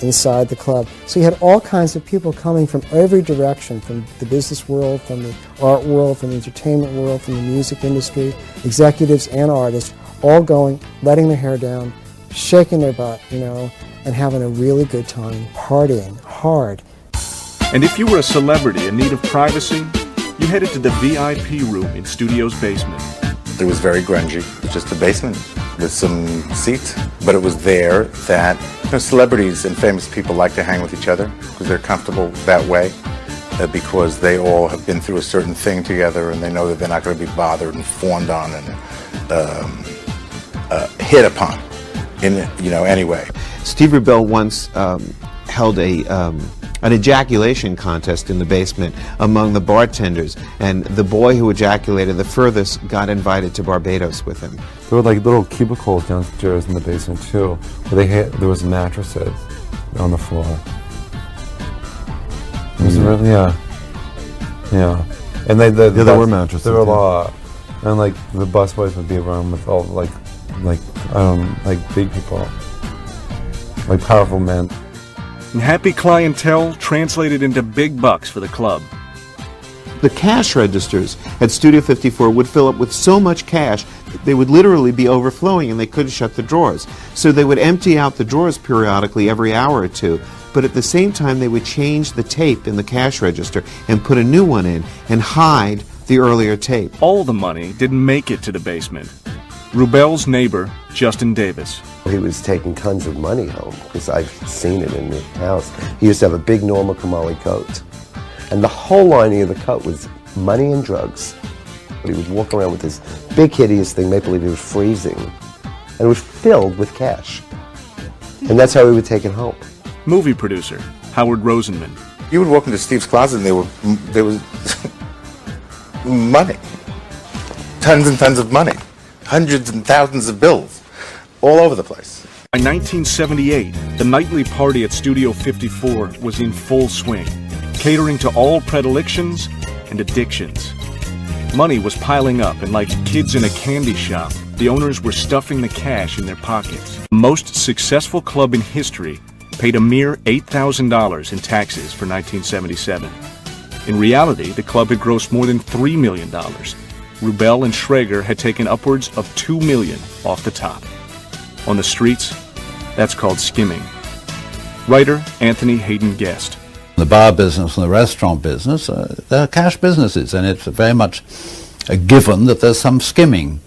inside the club. So you had all kinds of people coming from every direction, from the business world, from the art world, from the entertainment world, from the music industry, executives and artists, all going, letting their hair down, shaking their butt, you know, and having a really good time, partying hard. And if you were a celebrity in need of privacy, you headed to the VIP room in Studio's basement. It was very grungy. It was just a basement with some seats. But it was there that celebrities and famous people like to hang with each other because they're comfortable that way, because they all have been through a certain thing together and they know that they're not going to be bothered and fawned on and hit upon in any way. Steve Rubell once held an ejaculation contest in the basement among the bartenders, and the boy who ejaculated the furthest got invited to Barbados with him. There were like little cubicles downstairs in the basement too, where there was mattresses on the floor. It was really, yeah. And there were mattresses. There were a lot, and like the busboys would be around with all like big people, like powerful men. And happy clientele translated into big bucks for the club. The cash registers at Studio 54 would fill up with so much cash that they would literally be overflowing and they couldn't shut the drawers. So they would empty out the drawers periodically every hour or two, but at the same time they would change the tape in the cash register and put a new one in and hide the earlier tape. All the money didn't make it to the basement. Rubell's neighbor, Justin Davis. He was taking tons of money home, because I've seen it in the house. He used to have a big Norma Kamali coat, and the whole lining of the coat was money and drugs. He would walk around with this big hideous thing, make believe he was freezing, and it was filled with cash. And that's how he would take it home. Movie producer, Howard Rosenman. You would walk into Steve's closet and there was money. Tons and tons of money. Hundreds and thousands of bills all over the place. By 1978, the nightly party at Studio 54 was in full swing, catering to all predilections and addictions. Money was piling up, and like kids in a candy shop, the owners were stuffing the cash in their pockets. The most successful club in history paid a mere $8,000 in taxes for 1977. In reality, the club had grossed more than $3 million. Rubell and Schrager had taken upwards of $2 million off the top. On the streets, that's called skimming. Writer Anthony Hayden Guest. The bar business and the restaurant business, they're cash businesses, and it's very much a given that there's some skimming.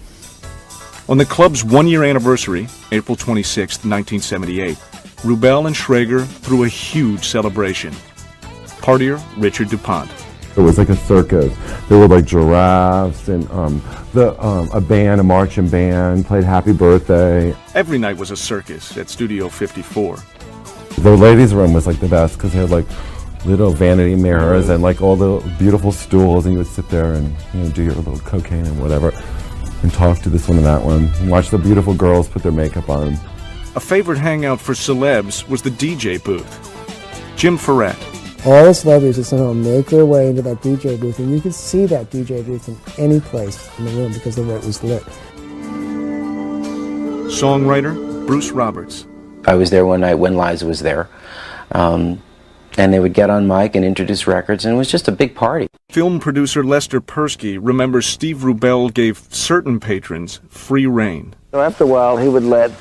On the club's one-year anniversary, April 26, 1978, Rubell and Schrager threw a huge celebration. Partier Richard DuPont. It was like a circus. There were like giraffes and a marching band played Happy Birthday. Every night was a circus at Studio 54. The ladies' room was like the best because they had like little vanity mirrors and like all the beautiful stools, and you would sit there and do your little cocaine and whatever and talk to this one and that one and watch the beautiful girls put their makeup on. A favorite hangout for celebs was the DJ booth. Jim Ferret. All the celebrities would somehow make their way into that DJ booth, and you could see that DJ booth in any place in the room because of the way it was lit. Songwriter Bruce Roberts. I was there one night when Liza was there. And they would get on mic and introduce records, and it was just a big party. Film producer Lester Persky remembers Steve Rubell gave certain patrons free rein. So after a while, he would let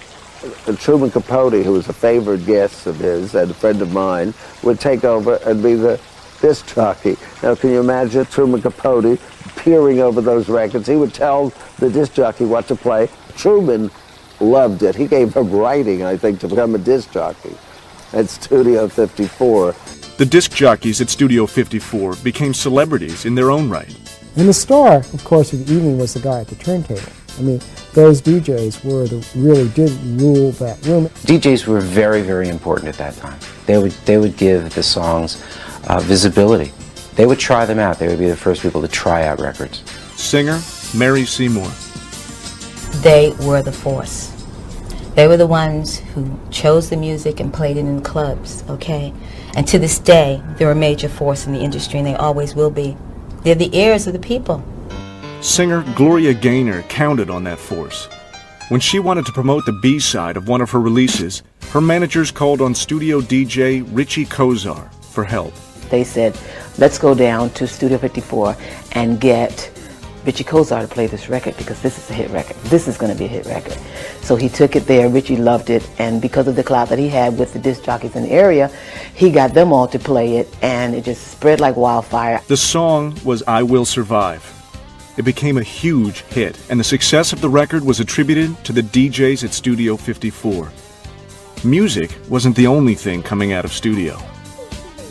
Truman Capote, who was a favored guest of his and a friend of mine, would take over and be the disc jockey. Now, can you imagine Truman Capote peering over those records? He would tell the disc jockey what to play. Truman loved it. He gave him writing, I think, to become a disc jockey at Studio 54. The disc jockeys at Studio 54 became celebrities in their own right. And the star, of course, of the evening was the guy at the turntable. I mean, those DJs really did rule that room. DJs were very, very important at that time. They would give the songs visibility. They would try them out. They would be the first people to try out records. Singer Mary Seymour. They were the force. They were the ones who chose the music and played it in clubs, okay? And to this day, they're a major force in the industry, and they always will be. They're the ears of the people. Singer Gloria Gaynor counted on that force. When she wanted to promote the B-side of one of her releases, her managers called on studio DJ Richie Kozar for help. They said, let's go down to Studio 54 and get Richie Kozar to play this record because this is a hit record. This is going to be a hit record. So he took it there. Richie loved it, and because of the clout that he had with the disc jockeys in the area, he got them all to play it, and it just spread like wildfire. The song was I Will Survive. It became a huge hit, and the success of the record was attributed to the DJs at Studio 54. Music wasn't the only thing coming out of studio.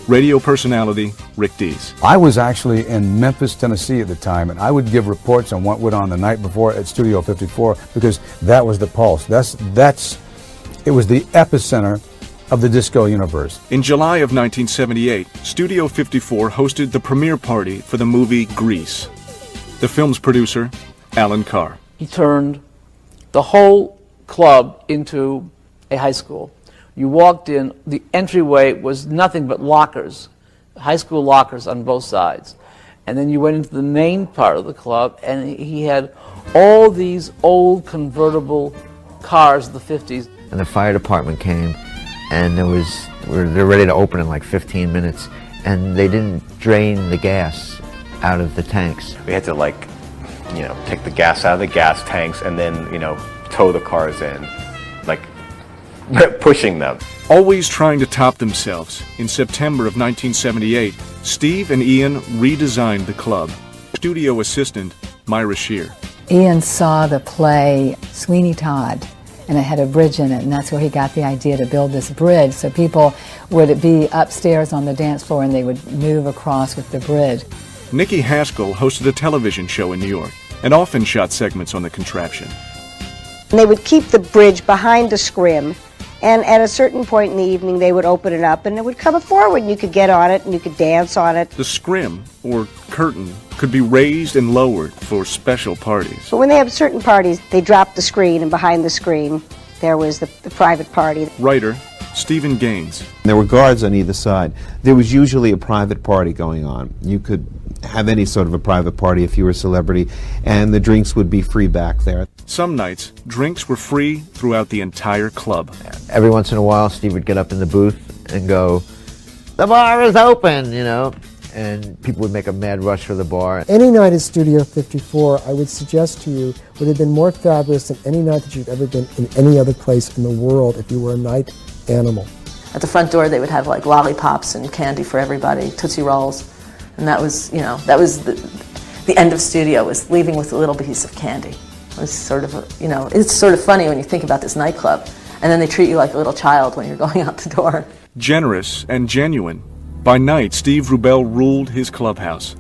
Radio personality Rick Dees. I was actually in Memphis, Tennessee at the time, and I would give reports on what went on the night before at Studio 54 because that was the pulse. It was the epicenter of the disco universe. In July of 1978, Studio 54 hosted the premiere party for the movie Grease. The film's producer, Alan Carr. He turned the whole club into a high school. You walked in, the entryway was nothing but lockers, high school lockers on both sides. And then you went into the main part of the club, and he had all these old convertible cars of the 50s. And the fire department came, and they're ready to open in like 15 minutes, and they didn't drain the gas out of the tanks. We had to take the gas out of the gas tanks and then, tow the cars in, pushing them. Always trying to top themselves, in September of 1978, Steve and Ian redesigned the club. Studio assistant Myra Shear. Ian saw the play Sweeney Todd, and it had a bridge in it, and that's where he got the idea to build this bridge so people would be upstairs on the dance floor and they would move across with the bridge. Nikki Haskell hosted a television show in New York and often shot segments on the contraption. And they would keep the bridge behind the scrim, and at a certain point in the evening they would open it up and it would come forward and you could get on it and you could dance on it. The scrim, or curtain, could be raised and lowered for special parties. But when they had certain parties, they dropped the screen, and behind the screen there was the private party. Writer Stephen Gaines. There were guards on either side. There was usually a private party going on. You could have any sort of a private party if you were a celebrity, and the drinks would be free back there. Some nights, drinks were free throughout the entire club. Every once in a while, Steve would get up in the booth and go, "The bar is open," and people would make a mad rush for the bar. Any night at Studio 54, I would suggest to you, would have been more fabulous than any night that you've ever been in any other place in the world if you were a night animal. At the front door, they would have like lollipops and candy for everybody, Tootsie Rolls. And that was, the end of studio, was leaving with a little piece of candy. It was sort of, it's sort of funny when you think about this nightclub. And then they treat you like a little child when you're going out the door. Generous and genuine. By night, Steve Rubell ruled his clubhouse.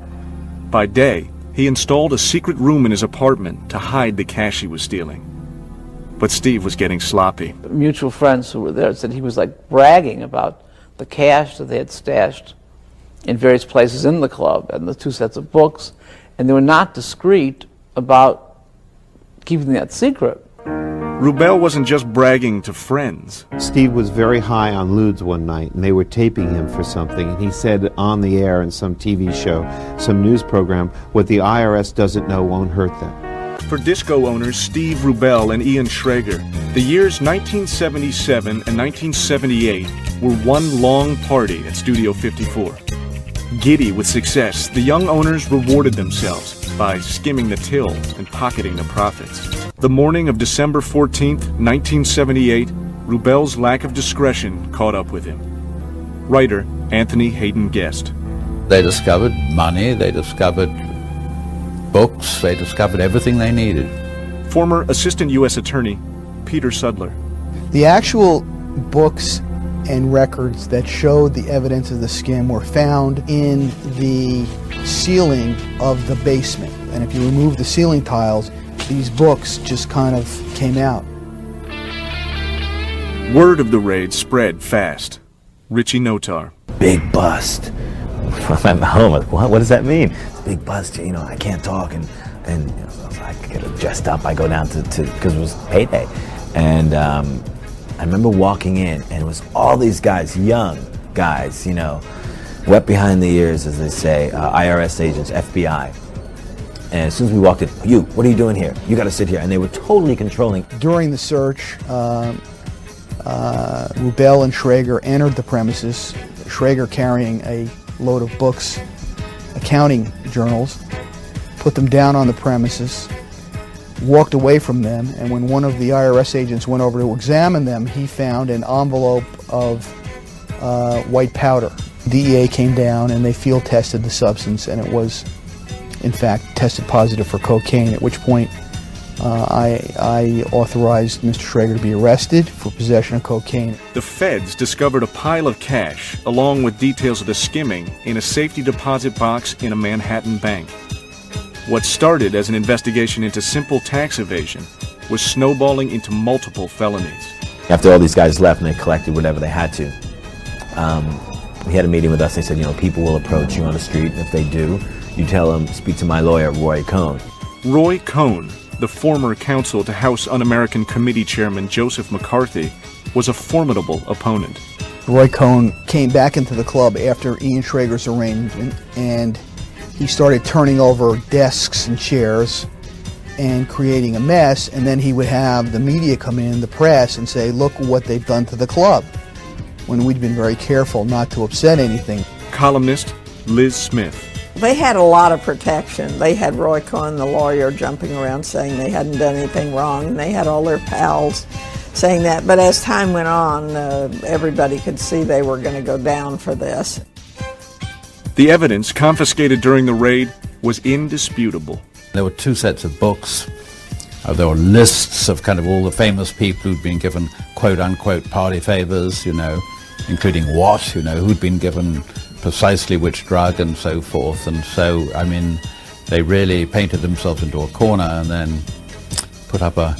By day, he installed a secret room in his apartment to hide the cash he was stealing. But Steve was getting sloppy. Mutual friends who were there said he was like bragging about the cash that they had stashed in various places in the club and the 2 sets of books, and they were not discreet about keeping that secret. Rubell wasn't just bragging to friends. Steve was very high on lewds one night, and they were taping him for something, and he said on the air in some TV show, some news program, what the IRS doesn't know won't hurt them. For disco owners Steve Rubell and Ian Schrager, the years 1977 and 1978 were one long party at Studio 54. Giddy with success, the young owners rewarded themselves by skimming the till and pocketing the profits. The morning of December 14th, 1978, Rubell's lack of discretion caught up with him. Writer Anthony Hayden Guest. They discovered money, they discovered books, they discovered everything they needed. Former Assistant U.S. Attorney Peter Sudler. The actual books and records that showed the evidence of the skim were found in the ceiling of the basement. And if you remove the ceiling tiles, these books just kind of came out. Word of the raid spread fast. Richie Notar. Big bust. I'm at home. What does that mean? It's a big bust. You know, I can't talk, and you know, so I get dressed up. I go down to because it was payday, and I remember walking in, and it was all these guys, young guys, you know, wet behind the ears, as they say, IRS agents, FBI. And as soon as we walked in, what are you doing here? You got to sit here. And they were totally controlling. During the search, Rubell and Schrager entered the premises, Schrager carrying a load of books, accounting journals, put them down on the premises, walked away from them, and when one of the IRS agents went over to examine them, he found an envelope of white powder. DEA came down and they field tested the substance, and it was, in fact, tested positive for cocaine, at which point I authorized Mr. Schrager to be arrested for possession of cocaine. The feds discovered a pile of cash, along with details of the skimming, in a safety deposit box in a Manhattan bank. What started as an investigation into simple tax evasion was snowballing into multiple felonies. After all these guys left and they collected whatever they had to, we had a meeting with us. They said, you know, people will approach you on the street, and if they do, you tell them, speak to my lawyer, Roy Cohn. Roy Cohn, the former counsel to House Un-American Committee Chairman Joseph McCarthy, was a formidable opponent. Roy Cohn came back into the club after Ian Schrager's arraignment, and he started turning over desks and chairs and creating a mess, and then he would have the media come in, the press, and say, look what they've done to the club, when we'd been very careful not to upset anything. Columnist Liz Smith. They had a lot of protection. They had Roy Cohn, the lawyer, jumping around saying they hadn't done anything wrong, and they had all their pals saying that. But as time went on, everybody could see they were going to go down for this. The evidence confiscated during the raid was indisputable. There were two sets of books. There were lists of kind of all the famous people who'd been given quote-unquote party favors, you know, including what, you know, who'd been given precisely which drug and so forth. And so, I mean, they really painted themselves into a corner and then put up a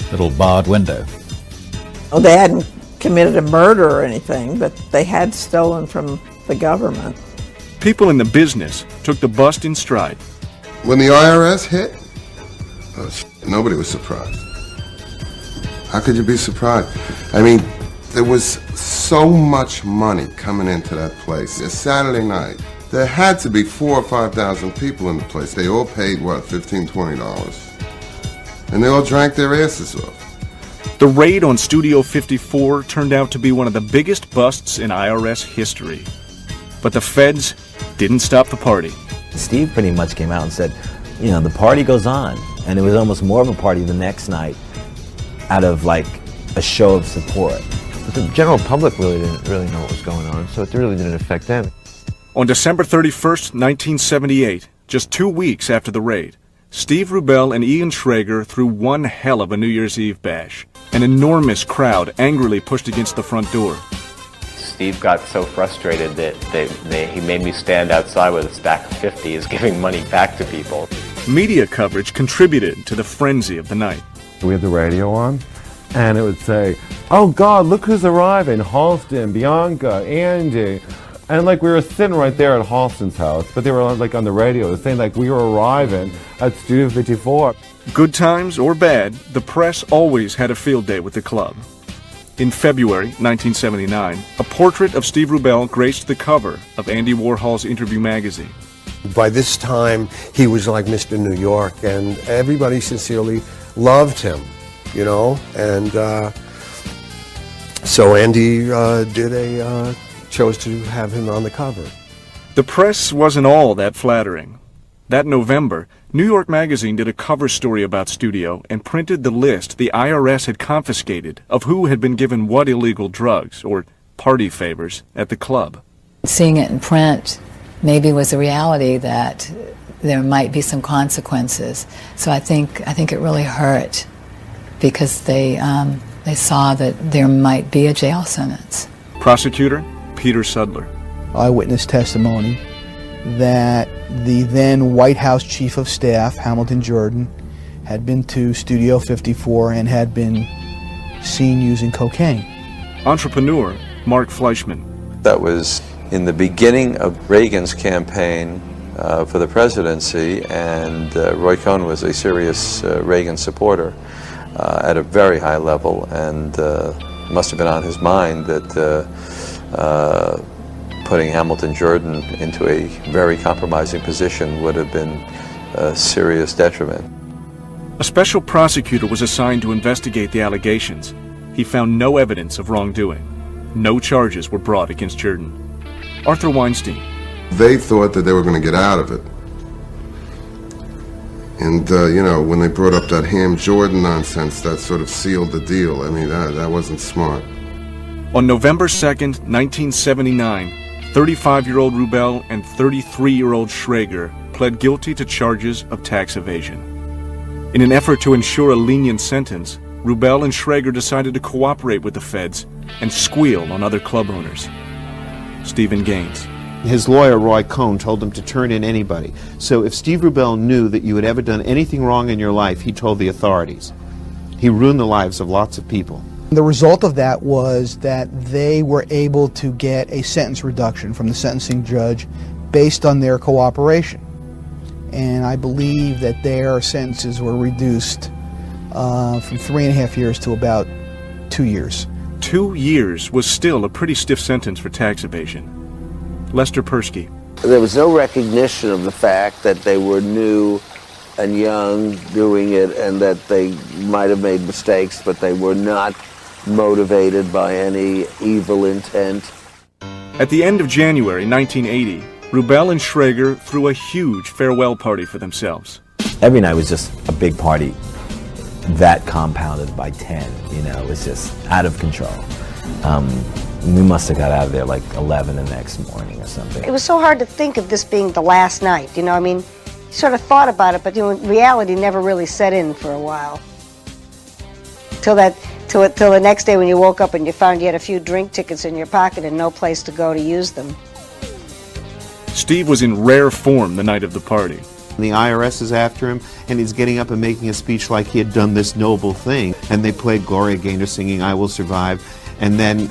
little barred window. Oh, they hadn't committed a murder or anything, but they had stolen from the government. People in the business took the bust in stride. When the IRS hit, nobody was surprised. How could you be surprised? I mean, there was so much money coming into that place. It's Saturday night. There had to be 4,000 or 5,000 people in the place. They all paid, what, $15, $20? And they all drank their asses off. The raid on Studio 54 turned out to be one of the biggest busts in IRS history. But the feds didn't stop the party. Steve pretty much came out and said, you know, the party goes on. And it was almost more of a party the next night out of, like, a show of support. But the general public really didn't know what was going on, so it really didn't affect them. On December 31st, 1978, just 2 weeks after the raid, Steve Rubell and Ian Schrager threw one hell of a New Year's Eve bash. An enormous crowd angrily pushed against the front door. Steve got so frustrated that he made me stand outside with a stack of 50s giving money back to people. Media coverage contributed to the frenzy of the night. We had the radio on, and it would say, oh God, look who's arriving, Halston, Bianca, Andy. And like we were sitting right there at Halston's house, but they were like on the radio saying like we were arriving at Studio 54. Good times or bad, the press always had a field day with the club. In February 1979, a portrait of Steve Rubell graced the cover of Andy Warhol's Interview magazine. By this time, he was like Mr. New York, and everybody sincerely loved him, you know. And so Andy chose to have him on the cover. The press wasn't all that flattering. That November, New York Magazine did a cover story about Studio and printed the list the IRS had confiscated of who had been given what illegal drugs or party favors at the club. Seeing it in print maybe was a reality that there might be some consequences. So I think it really hurt because they saw that there might be a jail sentence. Prosecutor Peter Sudler. Eyewitness testimony that the then White House Chief of Staff, Hamilton Jordan, had been to Studio 54 and had been seen using cocaine. Entrepreneur Mark Fleischman. That was in the beginning of Reagan's campaign for the presidency, and Roy Cohn was a serious Reagan supporter at a very high level, and must have been on his mind that putting Hamilton Jordan into a very compromising position would have been a serious detriment. A special prosecutor was assigned to investigate the allegations. He found no evidence of wrongdoing. No charges were brought against Jordan. Arthur Weinstein. They thought that they were going to get out of it. And, you know, when they brought up that Ham Jordan nonsense, that sort of sealed the deal. I mean, that wasn't smart. On November 2nd, 1979, 35-year-old Rubel and 33-year-old Schrager pled guilty to charges of tax evasion. In an effort to ensure a lenient sentence, Rubel and Schrager decided to cooperate with the feds and squeal on other club owners. Stephen Gaines. His lawyer, Roy Cohn, told him to turn in anybody. So if Steve Rubel knew that you had ever done anything wrong in your life, he told the authorities. He ruined the lives of lots of people. The result of that was that they were able to get a sentence reduction from the sentencing judge based on their cooperation. And I believe that their sentences were reduced from 3.5 years to about 2 years. 2 years was still a pretty stiff sentence for tax evasion. Lester Persky. There was no recognition of the fact that they were new and young doing it, and that they might have made mistakes, but they were not motivated by any evil intent. At the end of January 1980, Rubel and Schrager threw a huge farewell party for themselves. Every night was just a big party, that compounded by 10, you know, it was just out of control. We must have got out of there like 11 the next morning or something. It was so hard to think of this being the last night, you know, I mean, you sort of thought about it, but you know, reality never really set in for a while. Till the next day when you woke up and you found you had a few drink tickets in your pocket and no place to go to use them. Steve was in rare form the night of the party. The IRS is after him, and he's getting up and making a speech like he had done this noble thing. And they played Gloria Gaynor singing "I Will Survive." And then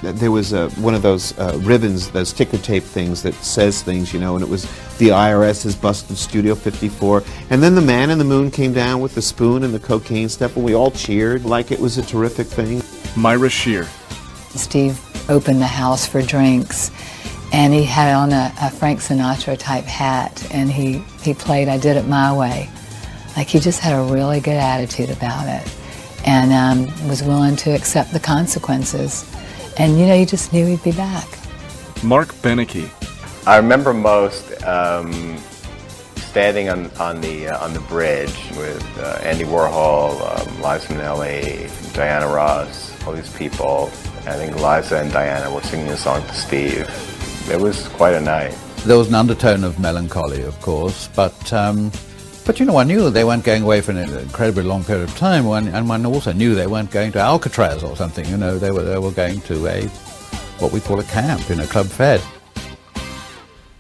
there was one of those ribbons, those ticker tape things that says things, you know, and it was "The IRS has busted Studio 54." And then the man in the moon came down with the spoon and the cocaine stuff, and we all cheered like it was a terrific thing. Myra Shear. Steve opened the house for drinks, and he had on a Frank Sinatra type hat, and he played "I Did It My Way." Like, he just had a really good attitude about it, and was willing to accept the consequences. And, you know, you just knew he'd be back. Mark Beneke. I remember most standing on the bridge with Andy Warhol, Liza Minnelli, Diana Ross, all these people. I think Liza and Diana were singing a song to Steve. It was quite a night. There was an undertone of melancholy, of course, but you know, I knew they weren't going away for an incredibly long period of time, and one also knew they weren't going to Alcatraz or something. You know, they were going to what we call a camp, you know, Club Fed.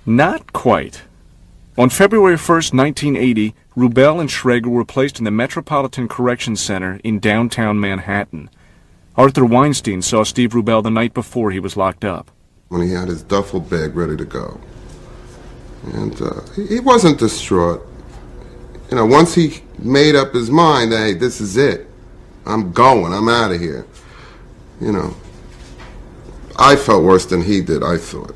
Not quite. On February 1st, 1980, Rubel and Schrager were placed in the Metropolitan Corrections Center in downtown Manhattan. Arthur Weinstein saw Steve Rubel the night before he was locked up. When he had his duffel bag ready to go. And he wasn't distraught. You know, once he made up his mind that, hey, this is it. I'm going. I'm out of here. You know, I felt worse than he did, I thought.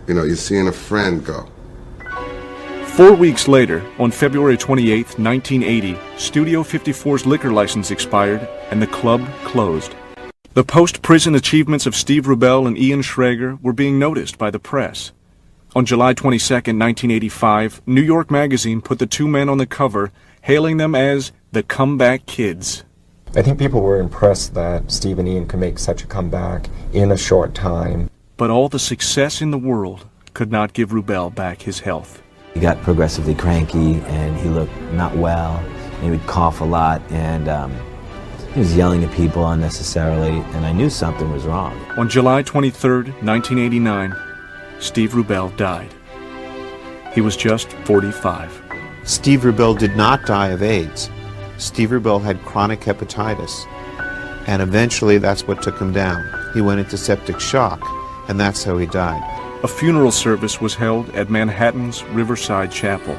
You know, you're seeing a friend go. 4 weeks later, on February 28, 1980, Studio 54's liquor license expired and the club closed. The post-prison achievements of Steve Rubell and Ian Schrager were being noticed by the press. On July 22, 1985, New York Magazine put the two men on the cover, hailing them as the Comeback Kids. I think people were impressed that Steve and Ian could make such a comeback in a short time. But all the success in the world could not give Rubell back his health. He got progressively cranky, and he looked not well, and he would cough a lot, and he was yelling at people unnecessarily, and I knew something was wrong. On July 23, 1989, Steve Rubell died. He was just 45. Steve Rubell did not die of AIDS. Steve Rubell had chronic hepatitis, and eventually that's what took him down. He went into septic shock, and that's how he died. A funeral service was held at Manhattan's Riverside Chapel.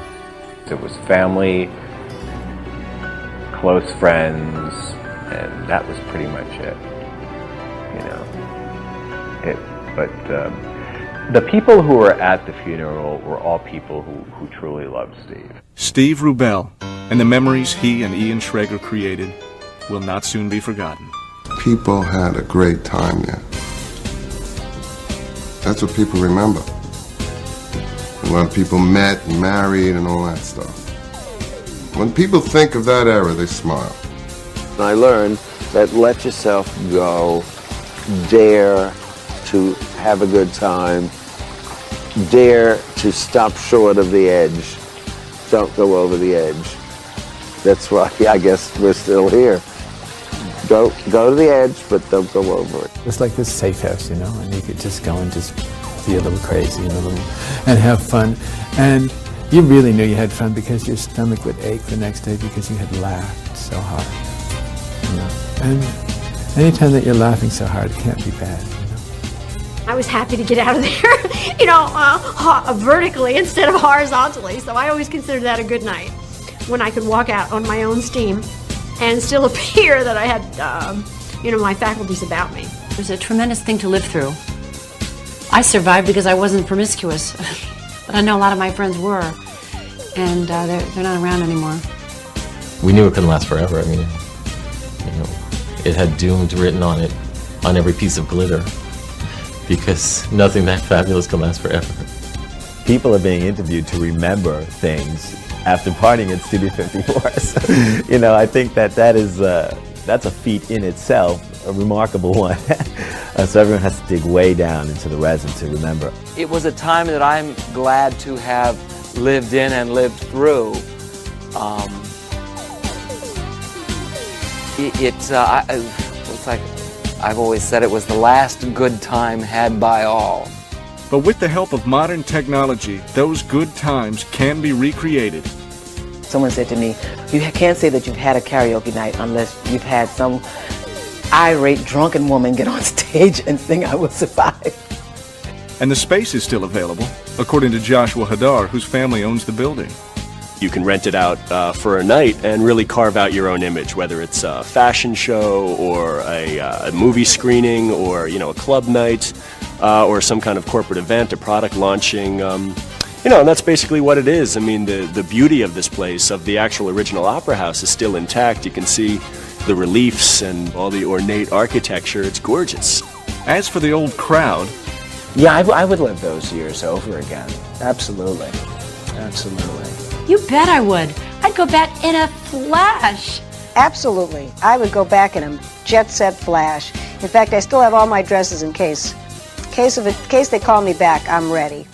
It was family, close friends, and that was pretty much it. You know, but the people who were at the funeral were all people who truly loved Steve. Steve Rubell and the memories he and Ian Schrager created will not soon be forgotten. People had a great time there. That's what people remember. A lot of people met and married and all that stuff. When people think of that era, they smile. I learned that let yourself go, dare to have a good time, dare to stop short of the edge, don't go over the edge. That's why I guess we're still here. Go to the edge, but don't go over it. It's like this safe house, you know, and you could just go and just be a little crazy and have fun. And you really knew you had fun because your stomach would ache the next day because you had laughed so hard, you know. And anytime that you're laughing so hard, it can't be bad, you know. I was happy to get out of there, you know, vertically instead of horizontally. So I always considered that a good night when I could walk out on my own steam and still appear that I had, you know, my faculties about me. It was a tremendous thing to live through. I survived because I wasn't promiscuous, but I know a lot of my friends were, and they're not around anymore. We knew it couldn't last forever. I mean, you know, it had doomed written on it, on every piece of glitter, because nothing that fabulous can last forever. People are being interviewed to remember things after partying at Studio 54. So, you know, I think that's a feat in itself, a remarkable one. So everyone has to dig way down into the resin to remember. It was a time that I'm glad to have lived in and lived through. It's like I've always said, it was the last good time had by all. But with the help of modern technology, those good times can be recreated. Someone said to me, you can't say that you've had a karaoke night unless you've had some irate, drunken woman get on stage and sing I Will Survive. And the space is still available, according to Joshua Hadar, whose family owns the building. You can rent it out for a night and really carve out your own image, whether it's a fashion show or a movie screening or, you know, a club night or some kind of corporate event, a product launching. You know, and that's basically what it is. I mean, the beauty of this place, of the actual original Opera House, is still intact. You can see the reliefs and all the ornate architecture. It's gorgeous. As for the old crowd... Yeah, I would live those years over again. Absolutely. Absolutely. You bet I would. I'd go back in a flash. Absolutely. I would go back in a jet-set flash. In fact, I still have all my dresses in case they call me back, I'm ready.